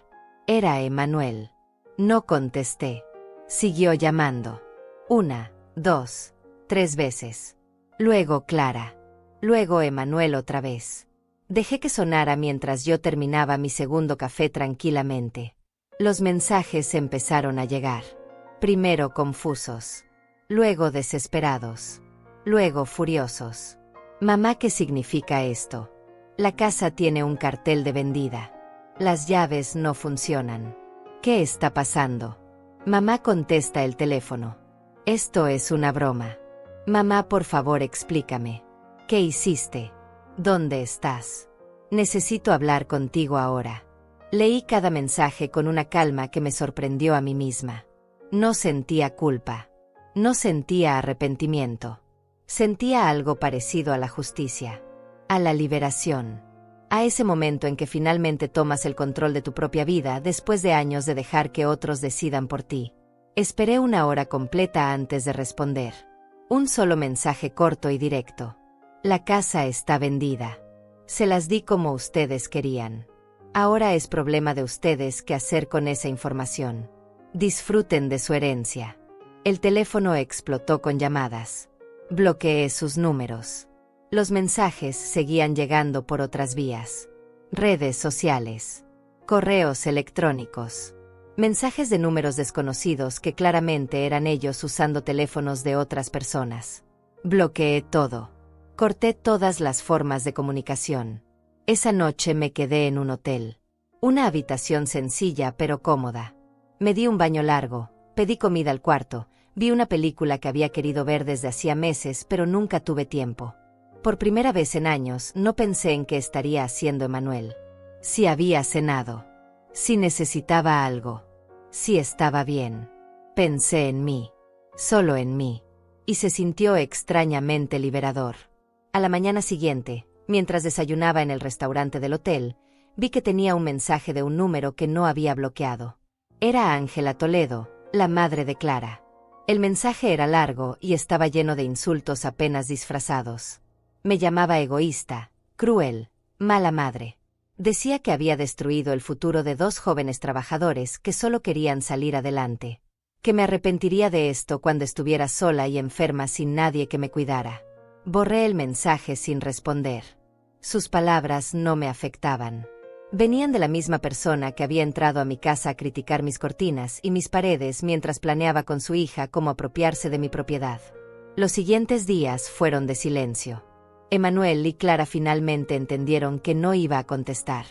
Era Emanuel. No contesté. Siguió llamando. 1, 2, 3 veces. Luego Clara. Luego Emanuel otra vez. Dejé que sonara mientras yo terminaba mi segundo café tranquilamente. Los mensajes empezaron a llegar. Primero confusos. Luego desesperados. Luego furiosos. Mamá, ¿qué significa esto? La casa tiene un cartel de vendida. Las llaves no funcionan. ¿Qué está pasando? Mamá contesta el teléfono. Esto es una broma. Mamá, por favor, explícame. ¿Qué hiciste? ¿Dónde estás? Necesito hablar contigo ahora. Leí cada mensaje con una calma que me sorprendió a mí misma. No sentía culpa. No sentía arrepentimiento. Sentía algo parecido a la justicia. A la liberación. A ese momento en que finalmente tomas el control de tu propia vida después de años de dejar que otros decidan por ti. Esperé 1 hora completa antes de responder. Un solo mensaje corto y directo. La casa está vendida. Se las di como ustedes querían. Ahora es problema de ustedes qué hacer con esa información. Disfruten de su herencia. El teléfono explotó con llamadas. Bloqueé sus números. Los mensajes seguían llegando por otras vías. Redes sociales. Correos electrónicos. Mensajes de números desconocidos que claramente eran ellos usando teléfonos de otras personas. Bloqueé todo. Corté todas las formas de comunicación. Esa noche me quedé en un hotel. Una habitación sencilla pero cómoda. Me di un baño largo, pedí comida al cuarto, vi una película que había querido ver desde hacía meses pero nunca tuve tiempo. Por primera vez en años no pensé en qué estaría haciendo Emmanuel. Si había cenado. Si necesitaba algo. Si estaba bien. Pensé en mí. Solo en mí. Y se sintió extrañamente liberador. A la mañana siguiente, mientras desayunaba en el restaurante del hotel, vi que tenía un mensaje de un número que no había bloqueado. Era Ángela Toledo, la madre de Clara. El mensaje era largo y estaba lleno de insultos apenas disfrazados. Me llamaba egoísta, cruel, mala madre. Decía que había destruido el futuro de 2 jóvenes trabajadores que solo querían salir adelante. Que me arrepentiría de esto cuando estuviera sola y enferma sin nadie que me cuidara. Borré el mensaje sin responder. Sus palabras no me afectaban. Venían de la misma persona que había entrado a mi casa a criticar mis cortinas y mis paredes mientras planeaba con su hija cómo apropiarse de mi propiedad. Los siguientes días fueron de silencio. Emmanuel y Clara finalmente entendieron que no iba a contestar.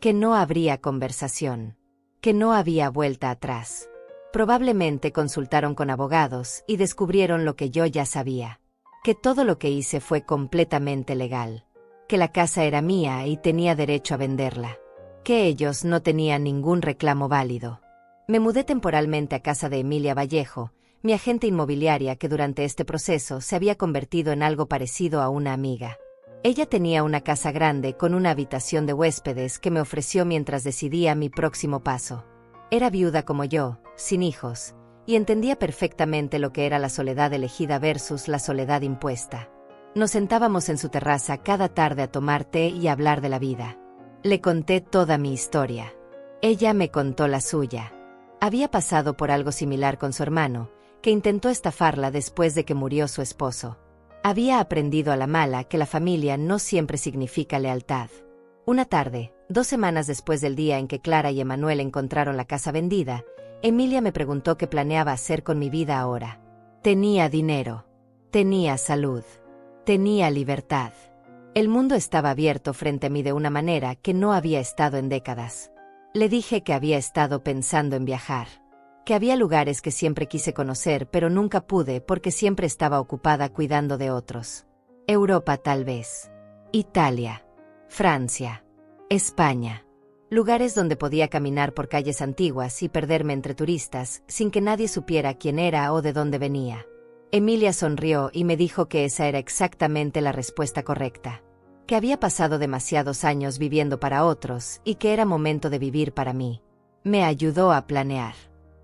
Que no habría conversación. Que no había vuelta atrás. Probablemente consultaron con abogados y descubrieron lo que yo ya sabía. Que todo lo que hice fue completamente legal. Que la casa era mía y tenía derecho a venderla. Que ellos no tenían ningún reclamo válido. Me mudé temporalmente a casa de Emilia Vallejo, mi agente inmobiliaria que durante este proceso se había convertido en algo parecido a una amiga. Ella tenía una casa grande con una habitación de huéspedes que me ofreció mientras decidía mi próximo paso. Era viuda como yo, sin hijos, y entendía perfectamente lo que era la soledad elegida versus la soledad impuesta. Nos sentábamos en su terraza cada tarde a tomar té y a hablar de la vida. Le conté toda mi historia. Ella me contó la suya. Había pasado por algo similar con su hermano, que intentó estafarla después de que murió su esposo. Había aprendido a la mala que la familia no siempre significa lealtad. Una tarde, 2 semanas después del día en que Clara y Emmanuel encontraron la casa vendida, Emilia me preguntó qué planeaba hacer con mi vida ahora. Tenía dinero. Tenía salud. Tenía libertad. El mundo estaba abierto frente a mí de una manera que no había estado en décadas. Le dije que había estado pensando en viajar. Que había lugares que siempre quise conocer pero nunca pude porque siempre estaba ocupada cuidando de otros. Europa tal vez. Italia. Francia. España. Lugares donde podía caminar por calles antiguas y perderme entre turistas sin que nadie supiera quién era o de dónde venía. Emilia sonrió y me dijo que esa era exactamente la respuesta correcta. Que había pasado demasiados años viviendo para otros y que era momento de vivir para mí. Me ayudó a planear.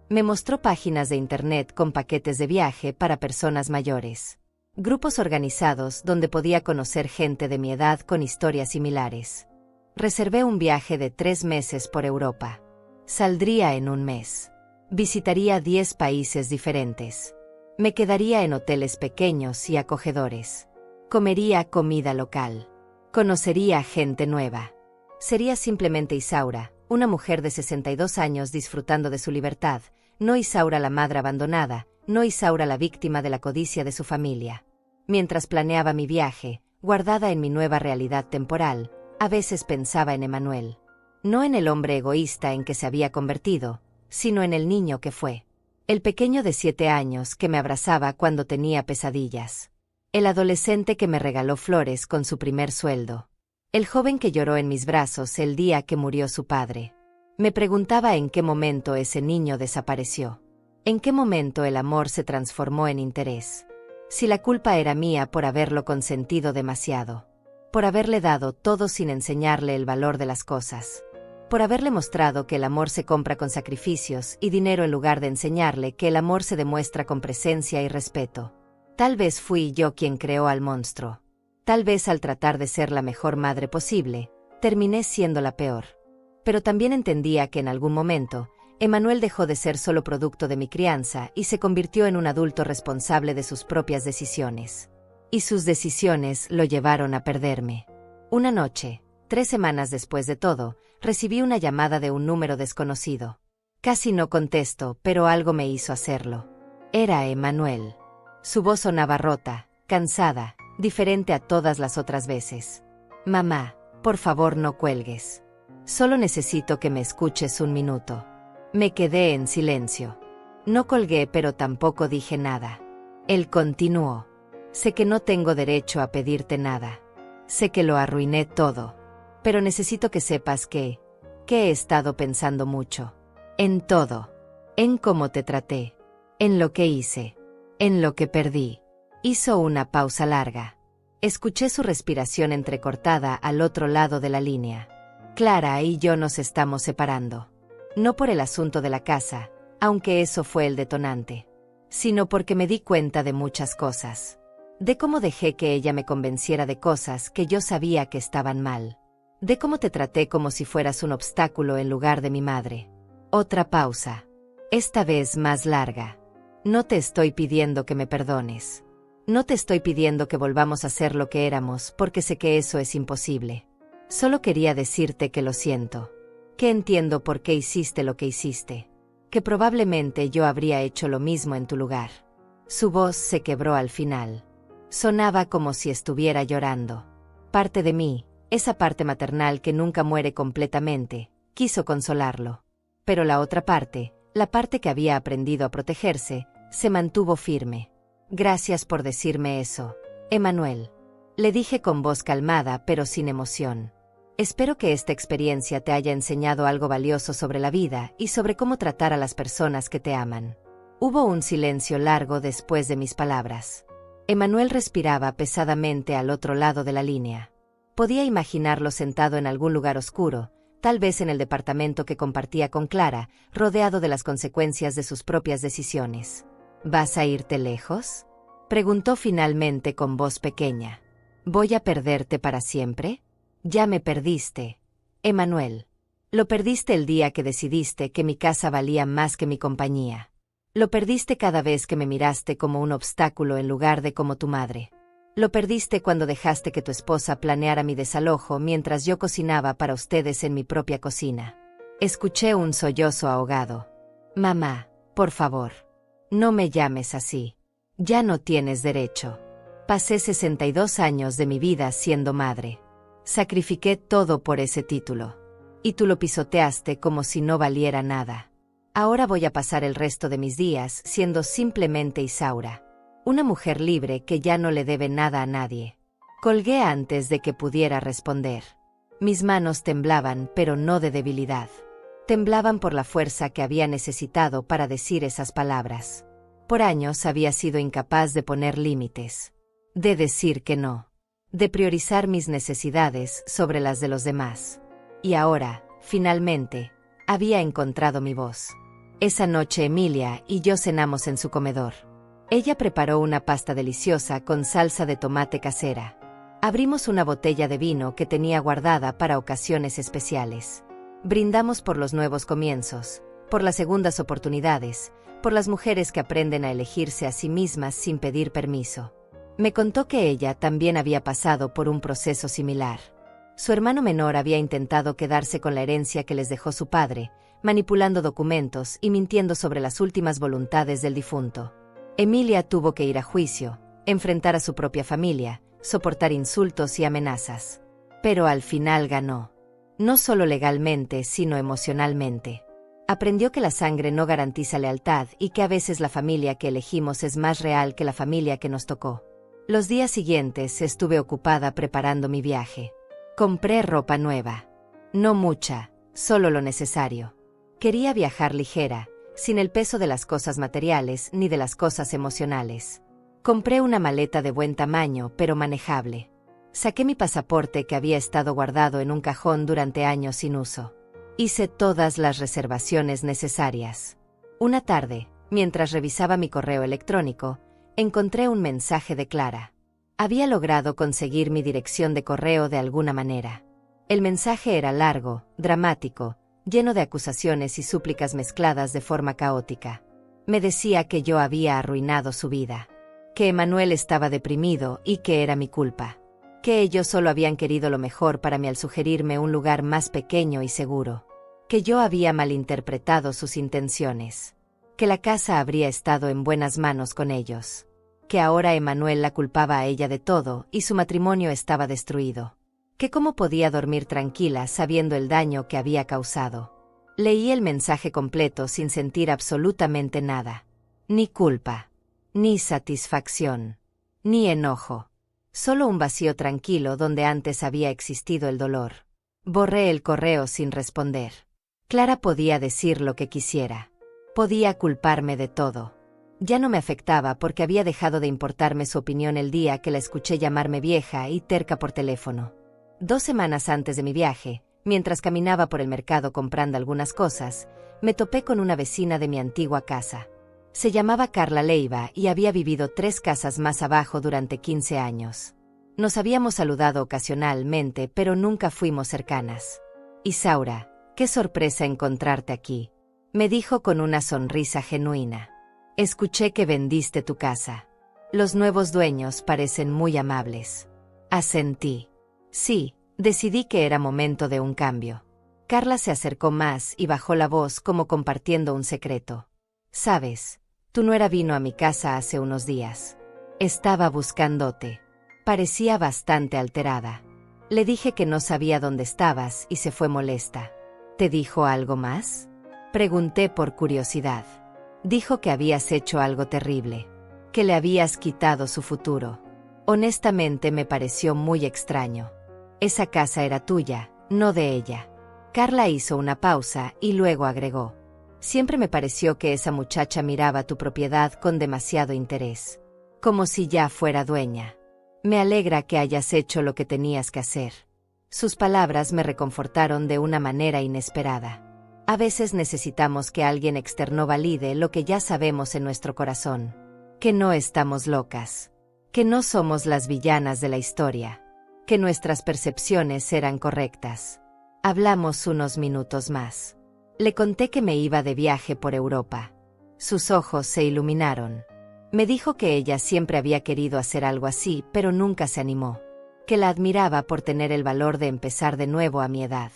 Me mostró páginas de internet con paquetes de viaje para personas mayores. Grupos organizados donde podía conocer gente de mi edad con historias similares. Reservé un viaje de 3 meses por Europa. Saldría en un mes. Visitaría 10 países diferentes. Me quedaría en hoteles pequeños y acogedores. Comería comida local. Conocería gente nueva. Sería simplemente Isaura, una mujer de 62 años disfrutando de su libertad, no Isaura la madre abandonada, no Isaura la víctima de la codicia de su familia. Mientras planeaba mi viaje, guardada en mi nueva realidad temporal, a veces pensaba en Emmanuel. No en el hombre egoísta en que se había convertido, sino en el niño que fue. El pequeño de 7 años que me abrazaba cuando tenía pesadillas. El adolescente que me regaló flores con su primer sueldo. El joven que lloró en mis brazos el día que murió su padre. Me preguntaba en qué momento ese niño desapareció. En qué momento el amor se transformó en interés. Si la culpa era mía por haberlo consentido demasiado. Por haberle dado todo sin enseñarle el valor de las cosas. Por haberle mostrado que el amor se compra con sacrificios y dinero en lugar de enseñarle que el amor se demuestra con presencia y respeto. Tal vez fui yo quien creó al monstruo. Tal vez al tratar de ser la mejor madre posible, terminé siendo la peor. Pero también entendía que en algún momento, Emmanuel dejó de ser solo producto de mi crianza y se convirtió en un adulto responsable de sus propias decisiones. Y sus decisiones lo llevaron a perderme. Una noche, 3 semanas después de todo, recibí una llamada de un número desconocido. Casi no contesto, pero algo me hizo hacerlo. Era Emmanuel. Su voz sonaba rota, cansada, diferente a todas las otras veces. Mamá, Por favor, no cuelgues. Solo necesito que me escuches un minuto. Me quedé en silencio. No colgué, pero tampoco dije nada. Él continuó. Sé que no tengo derecho a pedirte nada. Sé que lo arruiné todo. Pero necesito que sepas que he estado pensando mucho. En todo. En cómo te traté. En lo que hice. En lo que perdí. Hizo una pausa larga. Escuché su respiración entrecortada al otro lado de la línea. Clara y yo nos estamos separando. No por el asunto de la casa, aunque eso fue el detonante, sino porque me di cuenta de muchas cosas. De cómo dejé que ella me convenciera de cosas que yo sabía que estaban mal. De cómo te traté como si fueras un obstáculo en lugar de mi madre. Otra pausa. Esta vez más larga. No te estoy pidiendo que me perdones. No te estoy pidiendo que volvamos a ser lo que éramos, porque sé que eso es imposible. Solo quería decirte que lo siento. Que entiendo por qué hiciste lo que hiciste. Que probablemente yo habría hecho lo mismo en tu lugar. Su voz se quebró al final. Sonaba como si estuviera llorando. Parte de mí, esa parte maternal que nunca muere completamente, quiso consolarlo. Pero la otra parte, la parte que había aprendido a protegerse, se mantuvo firme. Gracias por decirme eso, Emmanuel. Le dije con voz calmada pero sin emoción. Espero que esta experiencia te haya enseñado algo valioso sobre la vida y sobre cómo tratar a las personas que te aman. Hubo un silencio largo después de mis palabras. Emmanuel respiraba pesadamente al otro lado de la línea. Podía imaginarlo sentado en algún lugar oscuro, tal vez en el departamento que compartía con Clara, rodeado de las consecuencias de sus propias decisiones. ¿Vas a irte lejos?, preguntó finalmente con voz pequeña. ¿Voy a perderte para siempre? Ya me perdiste, Emmanuel. Lo perdiste el día que decidiste que mi casa valía más que mi compañía. Lo perdiste cada vez que me miraste como un obstáculo en lugar de como tu madre. Lo perdiste cuando dejaste que tu esposa planeara mi desalojo mientras yo cocinaba para ustedes en mi propia cocina. Escuché un sollozo ahogado. Mamá, por favor. No me llames así. Ya no tienes derecho. Pasé 62 años de mi vida siendo madre. Sacrifiqué todo por ese título. Y tú lo pisoteaste como si no valiera nada. Ahora voy a pasar el resto de mis días siendo simplemente Isaura. Una mujer libre que ya no le debe nada a nadie. Colgué antes de que pudiera responder. Mis manos temblaban, pero no de debilidad. Temblaban por la fuerza que había necesitado para decir esas palabras. Por años había sido incapaz de poner límites. De decir que no. De priorizar mis necesidades sobre las de los demás. Y ahora, finalmente, había encontrado mi voz. Esa noche Emilia y yo cenamos en su comedor. Ella preparó una pasta deliciosa con salsa de tomate casera. Abrimos una botella de vino que tenía guardada para ocasiones especiales. Brindamos por los nuevos comienzos, por las segundas oportunidades, por las mujeres que aprenden a elegirse a sí mismas sin pedir permiso. Me contó que ella también había pasado por un proceso similar. Su hermano menor había intentado quedarse con la herencia que les dejó su padre, manipulando documentos y mintiendo sobre las últimas voluntades del difunto. Emilia tuvo que ir a juicio, enfrentar a su propia familia, soportar insultos y amenazas. Pero al final ganó. No solo legalmente, sino emocionalmente. Aprendió que la sangre no garantiza lealtad y que a veces la familia que elegimos es más real que la familia que nos tocó. Los días siguientes estuve ocupada preparando mi viaje. Compré ropa nueva. No mucha, solo lo necesario. Quería viajar ligera, sin el peso de las cosas materiales ni de las cosas emocionales. Compré una maleta de buen tamaño, pero manejable. Saqué mi pasaporte que había estado guardado en un cajón durante años sin uso. Hice todas las reservaciones necesarias. Una tarde, mientras revisaba mi correo electrónico, encontré un mensaje de Clara. Había logrado conseguir mi dirección de correo de alguna manera. El mensaje era largo, dramático, lleno de acusaciones y súplicas mezcladas de forma caótica. Me decía que yo había arruinado su vida, que Emmanuel estaba deprimido y que era mi culpa, que ellos solo habían querido lo mejor para mí al sugerirme un lugar más pequeño y seguro, que yo había malinterpretado sus intenciones, que la casa habría estado en buenas manos con ellos, que ahora Emmanuel la culpaba a ella de todo y su matrimonio estaba destruido. que cómo podía dormir tranquila sabiendo el daño que había causado. Leí el mensaje completo sin sentir absolutamente nada. Ni culpa, ni satisfacción, ni enojo. Solo un vacío tranquilo donde antes había existido el dolor. Borré el correo sin responder. Clara podía decir lo que quisiera. Podía culparme de todo. Ya no me afectaba porque había dejado de importarme su opinión el día que la escuché llamarme vieja y terca por teléfono. 2 semanas antes de mi viaje, mientras caminaba por el mercado comprando algunas cosas, me topé con una vecina de mi antigua casa. Se llamaba Carla Leiva y había vivido 3 casas más abajo durante 15 años. Nos habíamos saludado ocasionalmente, pero nunca fuimos cercanas. «Isaura, qué sorpresa encontrarte aquí», me dijo con una sonrisa genuina. «Escuché que vendiste tu casa. Los nuevos dueños parecen muy amables». Asentí. Sí, decidí que era momento de un cambio. Carla se acercó más y bajó la voz como compartiendo un secreto. «Sabes, tu nuera vino a mi casa hace unos días. Estaba buscándote. Parecía bastante alterada. Le dije que no sabía dónde estabas y se fue molesta». «¿Te dijo algo más?», pregunté por curiosidad. «Dijo que habías hecho algo terrible, que le habías quitado su futuro». Honestamente me pareció muy extraño. Esa casa era tuya, no de ella. Carla hizo una pausa y luego agregó. Siempre me pareció que esa muchacha miraba tu propiedad con demasiado interés. Como si ya fuera dueña. Me alegra que hayas hecho lo que tenías que hacer. Sus palabras me reconfortaron de una manera inesperada. A veces necesitamos que alguien externo valide lo que ya sabemos en nuestro corazón. Que no estamos locas. Que no somos las villanas de la historia. Que nuestras percepciones eran correctas. Hablamos unos minutos más. Le conté que me iba de viaje por Europa. Sus ojos se iluminaron. Me dijo que ella siempre había querido hacer algo así, pero nunca se animó. Que la admiraba por tener el valor de empezar de nuevo a mi edad.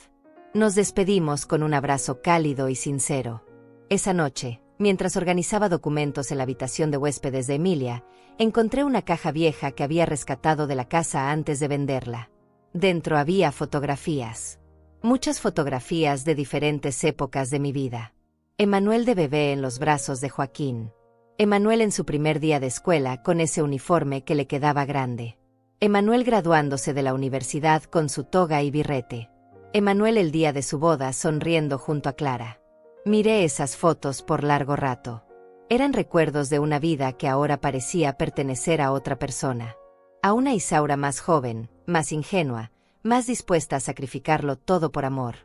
Nos despedimos con un abrazo cálido y sincero. Esa noche, mientras organizaba documentos en la habitación de huéspedes de Emilia, encontré una caja vieja que había rescatado de la casa antes de venderla. Dentro había fotografías. Muchas fotografías de diferentes épocas de mi vida. Emanuel de bebé en los brazos de Joaquín. Emanuel en su primer día de escuela con ese uniforme que le quedaba grande. Emanuel graduándose de la universidad con su toga y birrete. Emanuel el día de su boda sonriendo junto a Clara. Miré esas fotos por largo rato. Eran recuerdos de una vida que ahora parecía pertenecer a otra persona. A una Isaura más joven, más ingenua, más dispuesta a sacrificarlo todo por amor.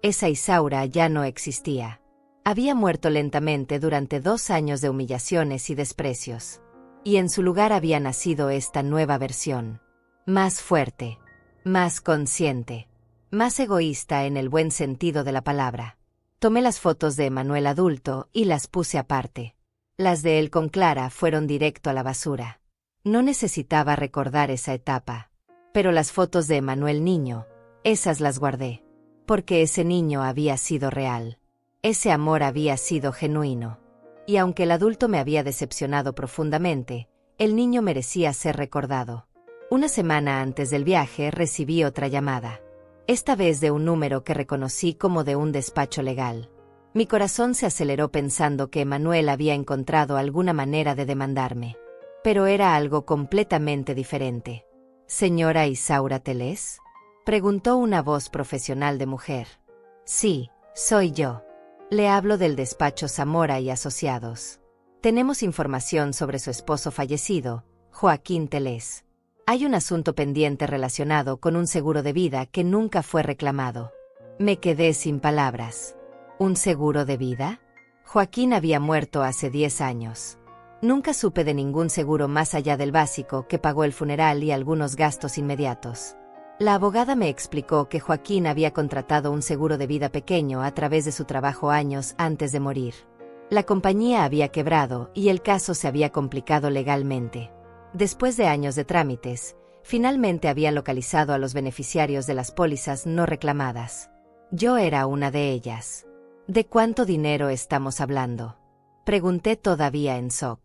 Esa Isaura ya no existía. Había muerto lentamente durante 2 años de humillaciones y desprecios. Y en su lugar había nacido esta nueva versión. Más fuerte, más consciente, más egoísta en el buen sentido de la palabra. Tomé las fotos de Emanuel adulto y las puse aparte. Las de él con Clara fueron directo a la basura. No necesitaba recordar esa etapa. Pero las fotos de Emanuel niño, esas las guardé. Porque ese niño había sido real. Ese amor había sido genuino. Y aunque el adulto me había decepcionado profundamente, el niño merecía ser recordado. Una semana antes del viaje recibí otra llamada. Esta vez de un número que reconocí como de un despacho legal. Mi corazón se aceleró pensando que Emanuel había encontrado alguna manera de demandarme. Pero era algo completamente diferente. «¿Señora Isaura Telés?», preguntó una voz profesional de mujer. «Sí, soy yo. Le hablo del despacho Zamora y Asociados. Tenemos información sobre su esposo fallecido, Joaquín Telés. Hay un asunto pendiente relacionado con un seguro de vida que nunca fue reclamado». Me quedé sin palabras. ¿Un seguro de vida? Joaquín había muerto hace 10 años. Nunca supe de ningún seguro más allá del básico que pagó el funeral y algunos gastos inmediatos. La abogada me explicó que Joaquín había contratado un seguro de vida pequeño a través de su trabajo años antes de morir. La compañía había quebrado y el caso se había complicado legalmente. Después de años de trámites, finalmente había localizado a los beneficiarios de las pólizas no reclamadas. Yo era una de ellas. ¿De cuánto dinero estamos hablando?, pregunté todavía en shock.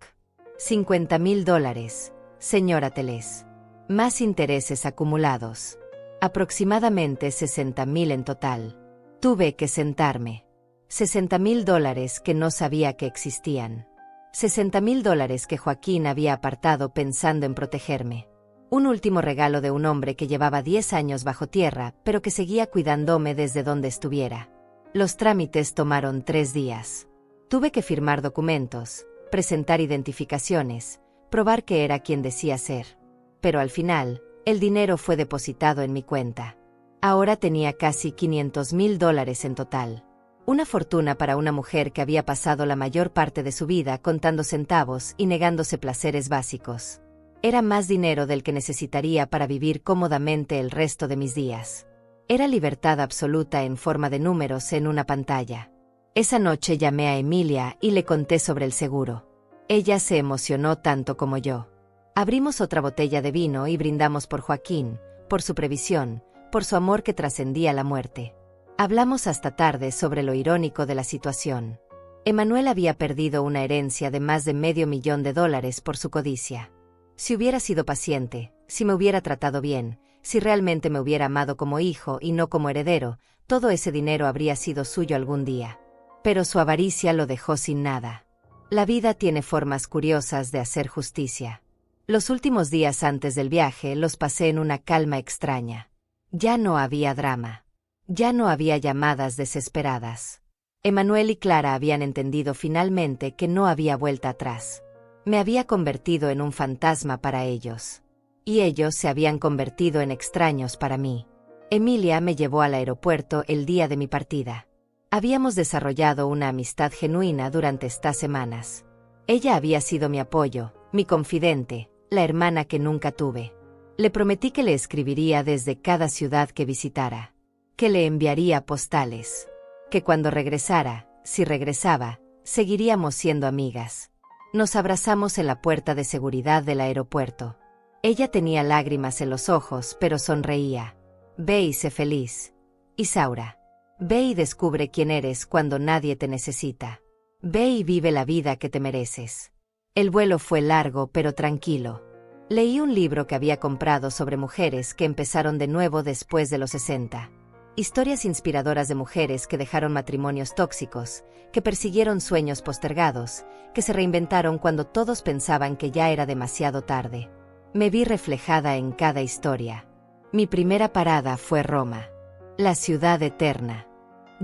$50,000, señora Telés. Más intereses acumulados. Aproximadamente 60,000 en total. Tuve que sentarme. $60,000 que no sabía que existían. $60,000 que Joaquín había apartado pensando en protegerme. Un último regalo de un hombre que llevaba 10 años bajo tierra, pero que seguía cuidándome desde donde estuviera. Los trámites tomaron 3 días. Tuve que firmar documentos, presentar identificaciones, probar que era quien decía ser. Pero al final, el dinero fue depositado en mi cuenta. Ahora tenía casi $500,000 en total. Una fortuna para una mujer que había pasado la mayor parte de su vida contando centavos y negándose placeres básicos. Era más dinero del que necesitaría para vivir cómodamente el resto de mis días. Era libertad absoluta en forma de números en una pantalla. Esa noche llamé a Emilia y le conté sobre el seguro. Ella se emocionó tanto como yo. Abrimos otra botella de vino y brindamos por Joaquín, por su previsión, por su amor que trascendía la muerte. Hablamos hasta tarde sobre lo irónico de la situación. Emanuel había perdido una herencia de más de $500,000 por su codicia. Si hubiera sido paciente, si me hubiera tratado bien, si realmente me hubiera amado como hijo y no como heredero, todo ese dinero habría sido suyo algún día. Pero su avaricia lo dejó sin nada. La vida tiene formas curiosas de hacer justicia. Los últimos días antes del viaje los pasé en una calma extraña. Ya no había drama. Ya no había llamadas desesperadas. Emanuel y Clara habían entendido finalmente que no había vuelta atrás. Me había convertido en un fantasma para ellos. Y ellos se habían convertido en extraños para mí. Emilia me llevó al aeropuerto el día de mi partida. Habíamos desarrollado una amistad genuina durante estas semanas. Ella había sido mi apoyo, mi confidente, la hermana que nunca tuve. Le prometí que le escribiría desde cada ciudad que visitara. Que le enviaría postales. Que cuando regresara, si regresaba, seguiríamos siendo amigas. Nos abrazamos en la puerta de seguridad del aeropuerto. Ella tenía lágrimas en los ojos, pero sonreía. Ve y sé feliz. Isaura. Ve y descubre quién eres cuando nadie te necesita. Ve y vive la vida que te mereces. El vuelo fue largo pero tranquilo. Leí un libro que había comprado sobre mujeres que empezaron de nuevo después de los 60. Historias inspiradoras de mujeres que dejaron matrimonios tóxicos, que persiguieron sueños postergados, que se reinventaron cuando todos pensaban que ya era demasiado tarde. Me vi reflejada en cada historia. Mi primera parada fue Roma. La ciudad eterna.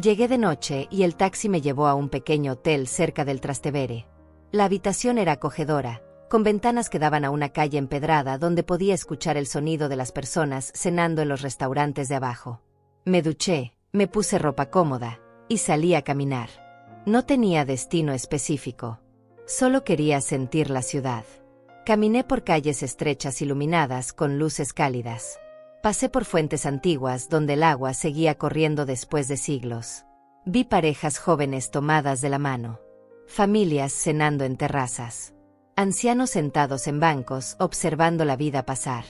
Llegué de noche y el taxi me llevó a un pequeño hotel cerca del Trastevere. La habitación era acogedora, con ventanas que daban a una calle empedrada donde podía escuchar el sonido de las personas cenando en los restaurantes de abajo. Me duché, me puse ropa cómoda, y salí a caminar. No tenía destino específico. Solo quería sentir la ciudad. Caminé por calles estrechas iluminadas con luces cálidas. Pasé por fuentes antiguas donde el agua seguía corriendo después de siglos. Vi parejas jóvenes tomadas de la mano. Familias cenando en terrazas. Ancianos sentados en bancos observando la vida pasar.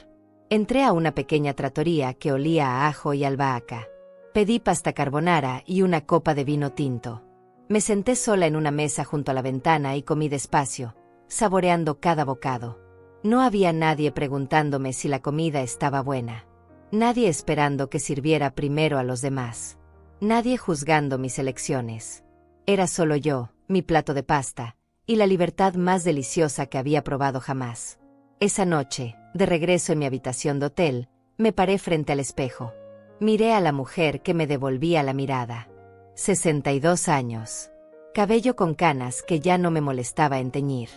Entré a una pequeña trattoria que olía a ajo y albahaca. Pedí pasta carbonara y una copa de vino tinto. Me senté sola en una mesa junto a la ventana y comí despacio, saboreando cada bocado. No había nadie preguntándome si la comida estaba buena. Nadie esperando que sirviera primero a los demás. Nadie juzgando mis elecciones. Era solo yo, mi plato de pasta, y la libertad más deliciosa que había probado jamás. Esa noche, de regreso en mi habitación de hotel, me paré frente al espejo. Miré a la mujer que me devolvía la mirada. 62 años. Cabello con canas que ya no me molestaba en teñir.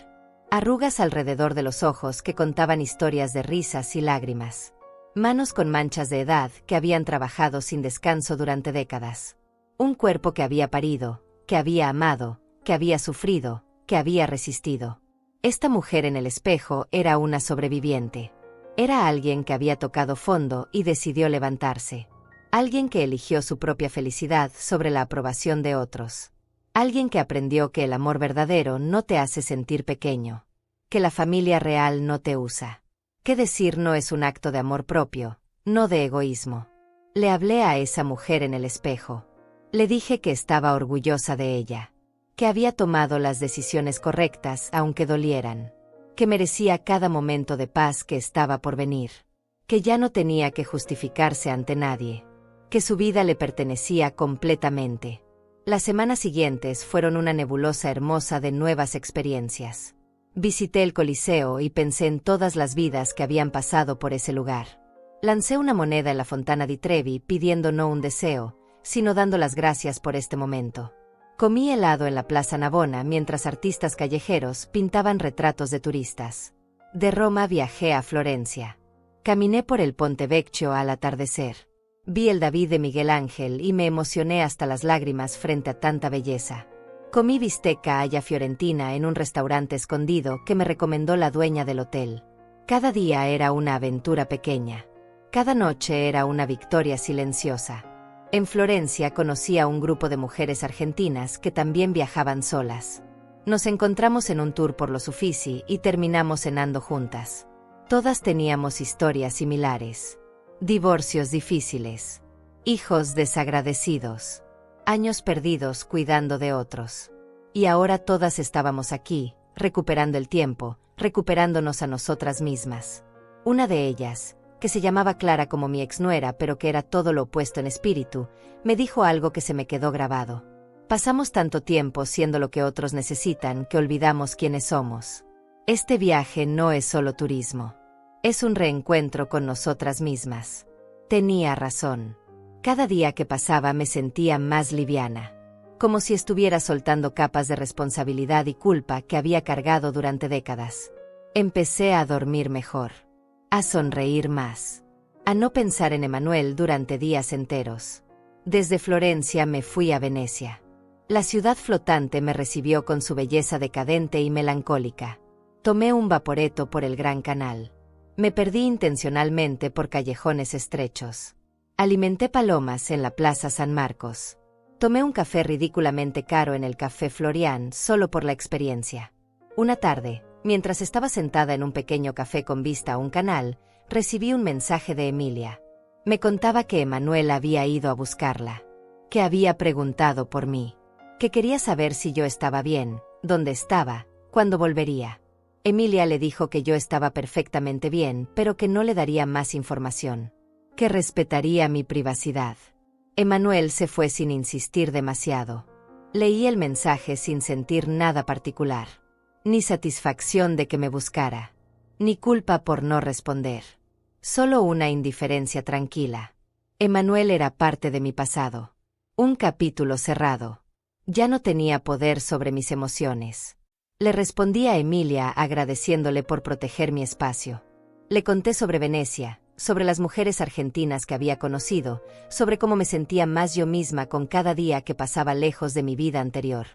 Arrugas alrededor de los ojos que contaban historias de risas y lágrimas. Manos con manchas de edad que habían trabajado sin descanso durante décadas. Un cuerpo que había parido, que había amado, que había sufrido, que había resistido. Esta mujer en el espejo era una sobreviviente. Era alguien que había tocado fondo y decidió levantarse. Alguien que eligió su propia felicidad sobre la aprobación de otros. Alguien que aprendió que el amor verdadero no te hace sentir pequeño. Que la familia real no te usa. Que decir no es un acto de amor propio, no de egoísmo. Le hablé a esa mujer en el espejo. Le dije que estaba orgullosa de ella. Que había tomado las decisiones correctas aunque dolieran. Que merecía cada momento de paz que estaba por venir. que ya no tenía que justificarse ante nadie, que su vida le pertenecía completamente. Las semanas siguientes fueron una nebulosa hermosa de nuevas experiencias. Visité el Coliseo y pensé en todas las vidas que habían pasado por ese lugar. Lancé una moneda en la Fontana di Trevi pidiendo no un deseo, sino dando las gracias por este momento. Comí helado en la Plaza Navona mientras artistas callejeros pintaban retratos de turistas. De Roma viajé a Florencia. Caminé por el Ponte Vecchio al atardecer. Vi el David de Miguel Ángel y me emocioné hasta las lágrimas frente a tanta belleza. Comí bistecca alla fiorentina en un restaurante escondido que me recomendó la dueña del hotel. Cada día era una aventura pequeña. Cada noche era una victoria silenciosa. En Florencia conocí a un grupo de mujeres argentinas que también viajaban solas. Nos encontramos en un tour por los Uffizi y terminamos cenando juntas. Todas teníamos historias similares. Divorcios difíciles. Hijos desagradecidos. Años perdidos cuidando de otros. Y ahora todas estábamos aquí, recuperando el tiempo, recuperándonos a nosotras mismas. Una de ellas, que se llamaba Clara como mi exnuera pero que era todo lo opuesto en espíritu, me dijo algo que se me quedó grabado. Pasamos tanto tiempo siendo lo que otros necesitan que olvidamos quiénes somos. Este viaje no es solo turismo. Es un reencuentro con nosotras mismas. Tenía razón. Cada día que pasaba me sentía más liviana. Como si estuviera soltando capas de responsabilidad y culpa que había cargado durante décadas. Empecé a dormir mejor. A sonreír más. A no pensar en Emanuel durante días enteros. Desde Florencia me fui a Venecia. La ciudad flotante me recibió con su belleza decadente y melancólica. Tomé un vaporetto por el Gran Canal. Me perdí intencionalmente por callejones estrechos. Alimenté palomas en la Plaza San Marcos. Tomé un café ridículamente caro en el Café Florian solo por la experiencia. Una tarde, mientras estaba sentada en un pequeño café con vista a un canal, recibí un mensaje de Emilia. Me contaba que Emanuel había ido a buscarla. Que había preguntado por mí. Que quería saber si yo estaba bien, dónde estaba, cuándo volvería. Emilia le dijo que yo estaba perfectamente bien, pero que no le daría más información. Que respetaría mi privacidad. Emanuel se fue sin insistir demasiado. Leí el mensaje sin sentir nada particular. Ni satisfacción de que me buscara. Ni culpa por no responder. Solo una indiferencia tranquila. Emanuel era parte de mi pasado. Un capítulo cerrado. Ya no tenía poder sobre mis emociones. Le respondí a Emilia agradeciéndole por proteger mi espacio. Le conté sobre Venecia, sobre las mujeres argentinas que había conocido, sobre cómo me sentía más yo misma con cada día que pasaba lejos de mi vida anterior.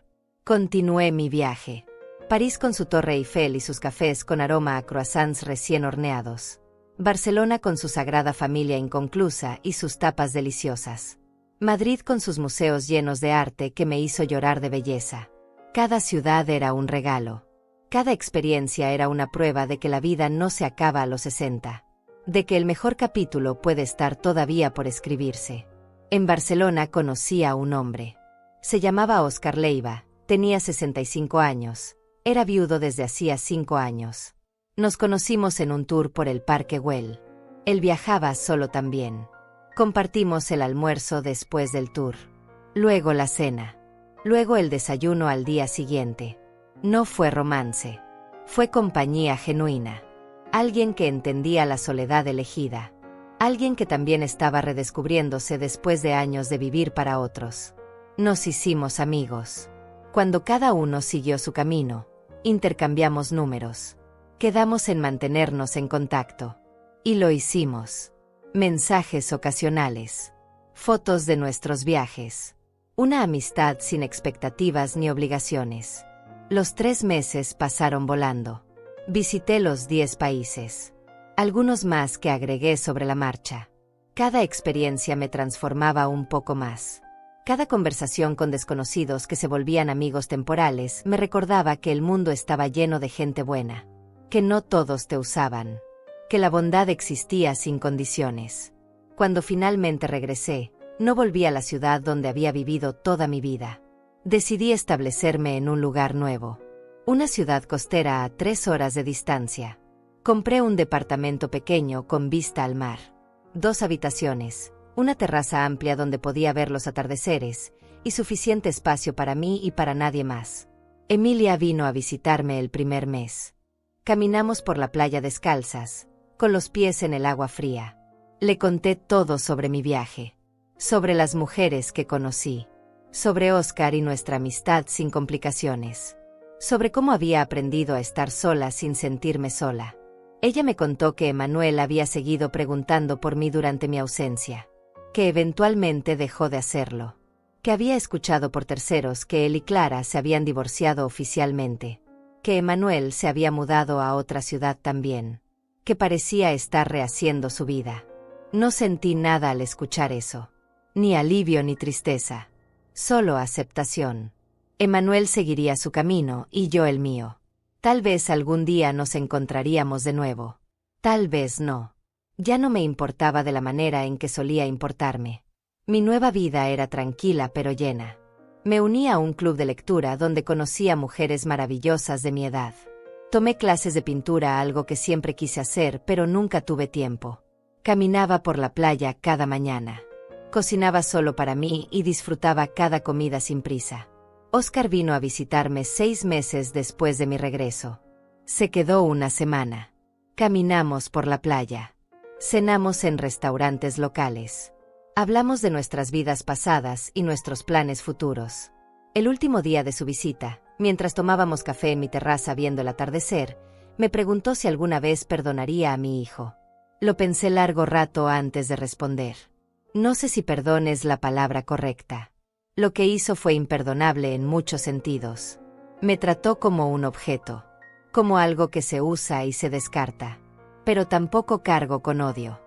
Continué mi viaje. París con su Torre Eiffel y sus cafés con aroma a croissants recién horneados. Barcelona con su Sagrada Familia inconclusa y sus tapas deliciosas. Madrid con sus museos llenos de arte que me hizo llorar de belleza. Cada ciudad era un regalo. Cada experiencia era una prueba de que la vida no se acaba a los 60. De que el mejor capítulo puede estar todavía por escribirse. En Barcelona conocí a un hombre. Se llamaba Óscar Leiva, tenía 65 años. Era viudo desde hacía 5 años. Nos conocimos en un tour por el Parque Güell. Él viajaba solo también. Compartimos el almuerzo después del tour. Luego la cena. Luego el desayuno al día siguiente. No fue romance. Fue compañía genuina. Alguien que entendía la soledad elegida. Alguien que también estaba redescubriéndose después de años de vivir para otros. Nos hicimos amigos. Cuando cada uno siguió su camino, intercambiamos números. Quedamos en mantenernos en contacto. Y lo hicimos. Mensajes ocasionales. Fotos de nuestros viajes. Una amistad sin expectativas ni obligaciones. Los 3 meses pasaron volando. Visité los 10 países. Algunos más que agregué sobre la marcha. Cada experiencia me transformaba un poco más. Cada conversación con desconocidos que se volvían amigos temporales me recordaba que el mundo estaba lleno de gente buena. Que no todos te usaban. Que la bondad existía sin condiciones. Cuando finalmente regresé, no volví a la ciudad donde había vivido toda mi vida. Decidí establecerme en un lugar nuevo. Una ciudad costera a 3 horas de distancia. Compré un departamento pequeño con vista al mar. 2 habitaciones, una terraza amplia donde podía ver los atardeceres, y suficiente espacio para mí y para nadie más. Emilia vino a visitarme el primer mes. Caminamos por la playa descalzas, con los pies en el agua fría. Le conté todo sobre mi viaje, sobre las mujeres que conocí, sobre Oscar y nuestra amistad sin complicaciones, sobre cómo había aprendido a estar sola sin sentirme sola. Ella me contó que Emanuel había seguido preguntando por mí durante mi ausencia, que eventualmente dejó de hacerlo, que había escuchado por terceros que él y Clara se habían divorciado oficialmente, que Emanuel se había mudado a otra ciudad también, que parecía estar rehaciendo su vida. No sentí nada al escuchar eso, ni alivio ni tristeza, solo aceptación. Emanuel seguiría su camino y yo el mío. Tal vez algún día nos encontraríamos de nuevo. Tal vez no. Ya no me importaba de la manera en que solía importarme. Mi nueva vida era tranquila pero llena. Me uní a un club de lectura donde conocí a mujeres maravillosas de mi edad. Tomé clases de pintura, algo que siempre quise hacer pero nunca tuve tiempo. Caminaba por la playa cada mañana. Cocinaba solo para mí y disfrutaba cada comida sin prisa. Oscar vino a visitarme 6 meses después de mi regreso. Se quedó una semana. Caminamos por la playa. Cenamos en restaurantes locales. Hablamos de nuestras vidas pasadas y nuestros planes futuros. El último día de su visita, mientras tomábamos café en mi terraza viendo el atardecer, me preguntó si alguna vez perdonaría a mi hijo. Lo pensé largo rato antes de responder. No sé si perdón es la palabra correcta. Lo que hizo fue imperdonable en muchos sentidos. Me trató como un objeto, como algo que se usa y se descarta. Pero tampoco cargo con odio.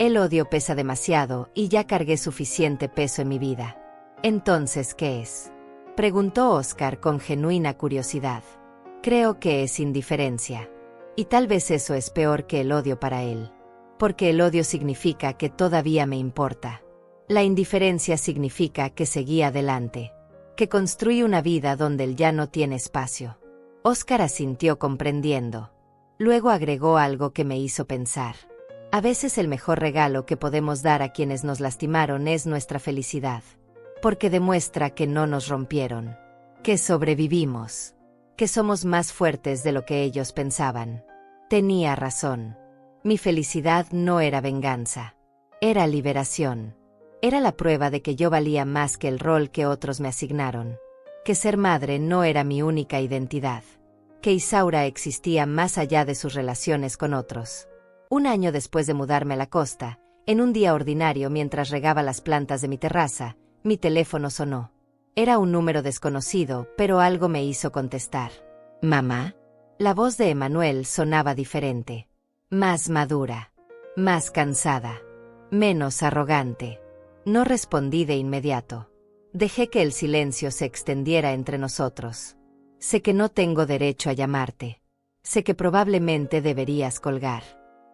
El odio pesa demasiado y ya cargué suficiente peso en mi vida. Entonces, ¿qué es? Preguntó Oscar con genuina curiosidad. Creo que es indiferencia. Y tal vez eso es peor que el odio para él. Porque el odio significa que todavía me importa. La indiferencia significa que seguí adelante, que construí una vida donde él ya no tiene espacio. Oscar asintió comprendiendo. Luego agregó algo que me hizo pensar. A veces el mejor regalo que podemos dar a quienes nos lastimaron es nuestra felicidad, porque demuestra que no nos rompieron, que sobrevivimos, que somos más fuertes de lo que ellos pensaban. Tenía razón. Mi felicidad no era venganza, era liberación. Era la prueba de que yo valía más que el rol que otros me asignaron, que ser madre no era mi única identidad, que Isaura existía más allá de sus relaciones con otros. 1 año después de mudarme a la costa, en un día ordinario mientras regaba las plantas de mi terraza, mi teléfono sonó. Era un número desconocido, pero algo me hizo contestar. ¿Mamá? La voz de Emanuel sonaba diferente, más madura, más cansada, menos arrogante. No respondí de inmediato. Dejé que el silencio se extendiera entre nosotros. Sé que no tengo derecho a llamarte. Sé que probablemente deberías colgar.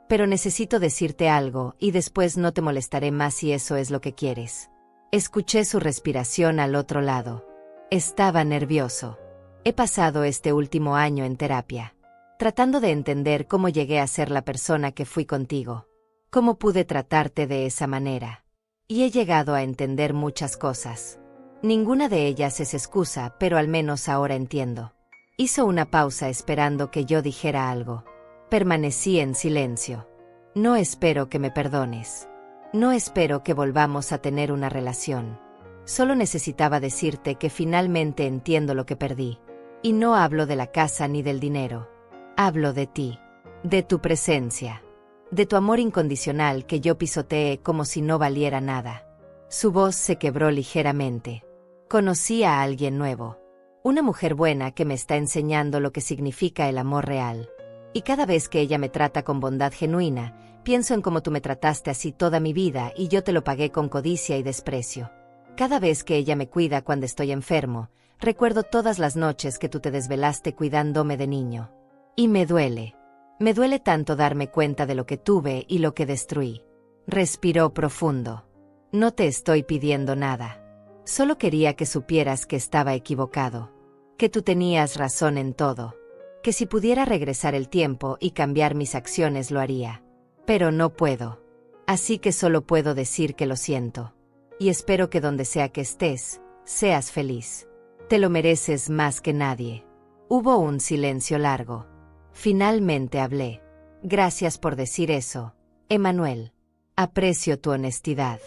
Pero necesito decirte algo y después no te molestaré más si eso es lo que quieres. Escuché su respiración al otro lado. Estaba nervioso. He pasado este último año en terapia, tratando de entender cómo llegué a ser la persona que fui contigo. Cómo pude tratarte de esa manera. Y he llegado a entender muchas cosas. Ninguna de ellas es excusa, pero al menos ahora entiendo. Hizo una pausa esperando que yo dijera algo. Permanecí en silencio. No espero que me perdones. No espero que volvamos a tener una relación. Solo necesitaba decirte que finalmente entiendo lo que perdí. Y no hablo de la casa ni del dinero. Hablo de ti, de tu presencia, de tu amor incondicional que yo pisoteé como si no valiera nada. Su voz se quebró ligeramente. Conocí a alguien nuevo. Una mujer buena que me está enseñando lo que significa el amor real. Y cada vez que ella me trata con bondad genuina, pienso en cómo tú me trataste así toda mi vida y yo te lo pagué con codicia y desprecio. Cada vez que ella me cuida cuando estoy enfermo, recuerdo todas las noches que tú te desvelaste cuidándome de niño. Y me duele. Me duele tanto darme cuenta de lo que tuve y lo que destruí. Respiró profundo. No te estoy pidiendo nada. Solo quería que supieras que estaba equivocado. Que tú tenías razón en todo. que si pudiera regresar el tiempo y cambiar mis acciones lo haría. Pero no puedo. Así que solo puedo decir que lo siento. Y espero que donde sea que estés, seas feliz. Te lo mereces más que nadie. Hubo un silencio largo. Finalmente hablé. Gracias por decir eso, Emmanuel. Aprecio tu honestidad.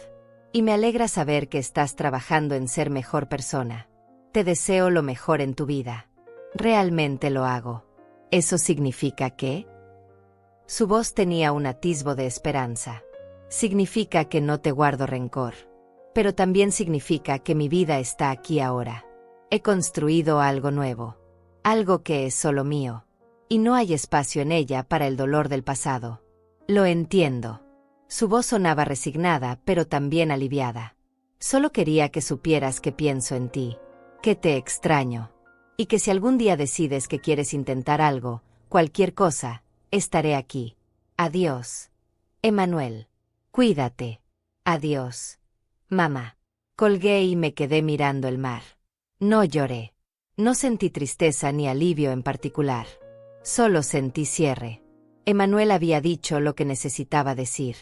Y me alegra saber que estás trabajando en ser mejor persona. Te deseo lo mejor en tu vida. Realmente lo hago. ¿Eso significa qué? Su voz tenía un atisbo de esperanza. Significa que no te guardo rencor. Pero también significa que mi vida está aquí ahora. He construido algo nuevo. Algo que es solo mío. Y no hay espacio en ella para el dolor del pasado. Lo entiendo. Su voz sonaba resignada, pero también aliviada. Solo quería que supieras que pienso en ti, que te extraño, y que si algún día decides que quieres intentar algo, cualquier cosa, estaré aquí. Adiós. Emmanuel. Cuídate. Adiós. Mamá. Colgué y me quedé mirando el mar. No lloré. No sentí tristeza ni alivio en particular. Solo sentí cierre. Emmanuel había dicho lo que necesitaba decir.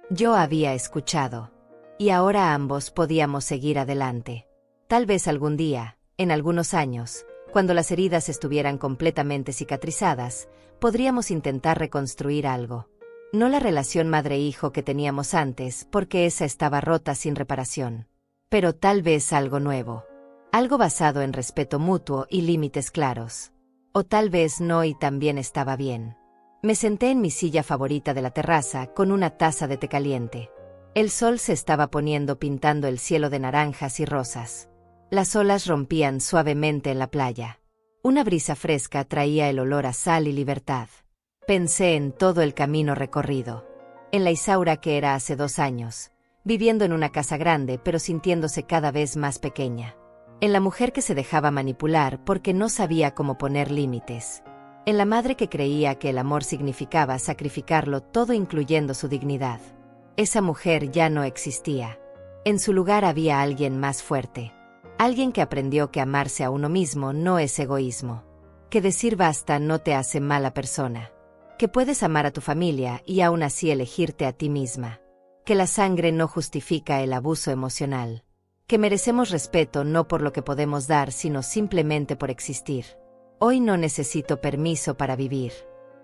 Yo había escuchado. Y ahora ambos podíamos seguir adelante. Tal vez algún día, en algunos años, cuando las heridas estuvieran completamente cicatrizadas, podríamos intentar reconstruir algo. No la relación madre-hijo que teníamos antes, porque esa estaba rota sin reparación. Pero tal vez algo nuevo. Algo basado en respeto mutuo y límites claros. O tal vez no y también estaba bien. Me senté en mi silla favorita de la terraza con una taza de té caliente. El sol se estaba poniendo pintando el cielo de naranjas y rosas. Las olas rompían suavemente en la playa. Una brisa fresca traía el olor a sal y libertad. Pensé en todo el camino recorrido. En la Isaura que era hace 2 años, viviendo en una casa grande pero sintiéndose cada vez más pequeña. En la mujer que se dejaba manipular porque no sabía cómo poner límites. En la madre que creía que el amor significaba sacrificarlo todo incluyendo su dignidad. Esa mujer ya no existía. En su lugar había alguien más fuerte. Alguien que aprendió que amarse a uno mismo no es egoísmo. Que decir basta no te hace mala persona. Que puedes amar a tu familia y aún así elegirte a ti misma. Que la sangre no justifica el abuso emocional. Que merecemos respeto no por lo que podemos dar sino simplemente por existir. Hoy no necesito permiso para vivir.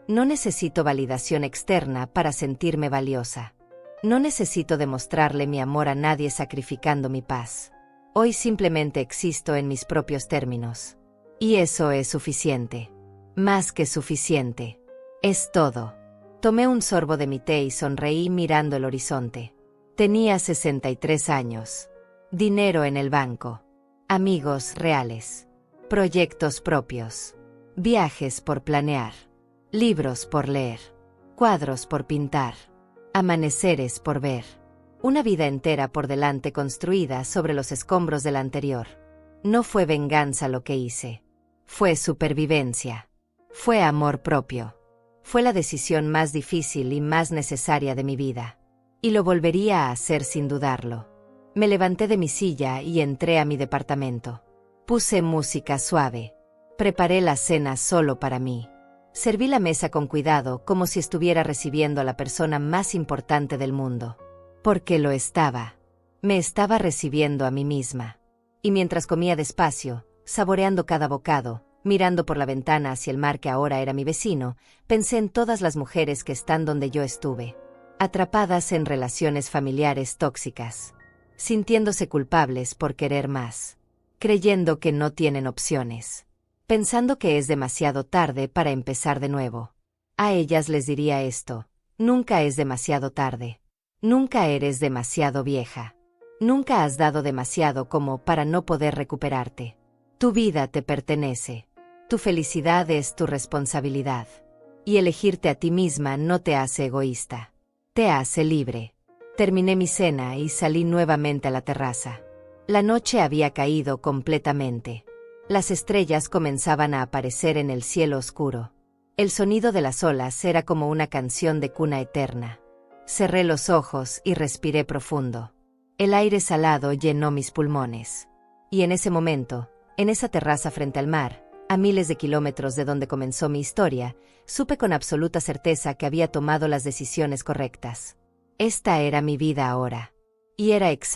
No necesito validación externa para sentirme valiosa. No necesito demostrarle mi amor a nadie sacrificando mi paz. Hoy simplemente existo en mis propios términos. Y eso es suficiente. Más que suficiente. Es todo. Tomé un sorbo de mi té y sonreí mirando el horizonte. Tenía 63 años. Dinero en el banco. Amigos reales. Proyectos propios. Viajes por planear. Libros por leer. Cuadros por pintar. Amaneceres por ver. Una vida entera por delante construida sobre los escombros de la anterior. No fue venganza lo que hice. Fue supervivencia. Fue amor propio. Fue la decisión más difícil y más necesaria de mi vida. Y lo volvería a hacer sin dudarlo. Me levanté de mi silla y entré a mi departamento. Puse música suave. Preparé la cena solo para mí. Serví la mesa con cuidado como si estuviera recibiendo a la persona más importante del mundo. Porque lo estaba. Me estaba recibiendo a mí misma. Y mientras comía despacio, saboreando cada bocado, mirando por la ventana hacia el mar que ahora era mi vecino, pensé en todas las mujeres que están donde yo estuve. Atrapadas en relaciones familiares tóxicas. Sintiéndose culpables por querer más. Creyendo que no tienen opciones. Pensando que es demasiado tarde para empezar de nuevo. A ellas les diría esto: nunca es demasiado tarde. Nunca eres demasiado vieja. Nunca has dado demasiado como para no poder recuperarte. Tu vida te pertenece. Tu felicidad es tu responsabilidad. Y elegirte a ti misma no te hace egoísta. Te hace libre. Terminé mi cena y salí nuevamente a la terraza. La noche había caído completamente. Las estrellas comenzaban a aparecer en el cielo oscuro. El sonido de las olas era como una canción de cuna eterna. Cerré los ojos y respiré profundo. El aire salado llenó mis pulmones. Y en ese momento, en esa terraza frente al mar, A miles de kilómetros de donde comenzó mi historia, supe con absoluta certeza que había tomado las decisiones correctas. Esta era mi vida ahora. Y era exactamente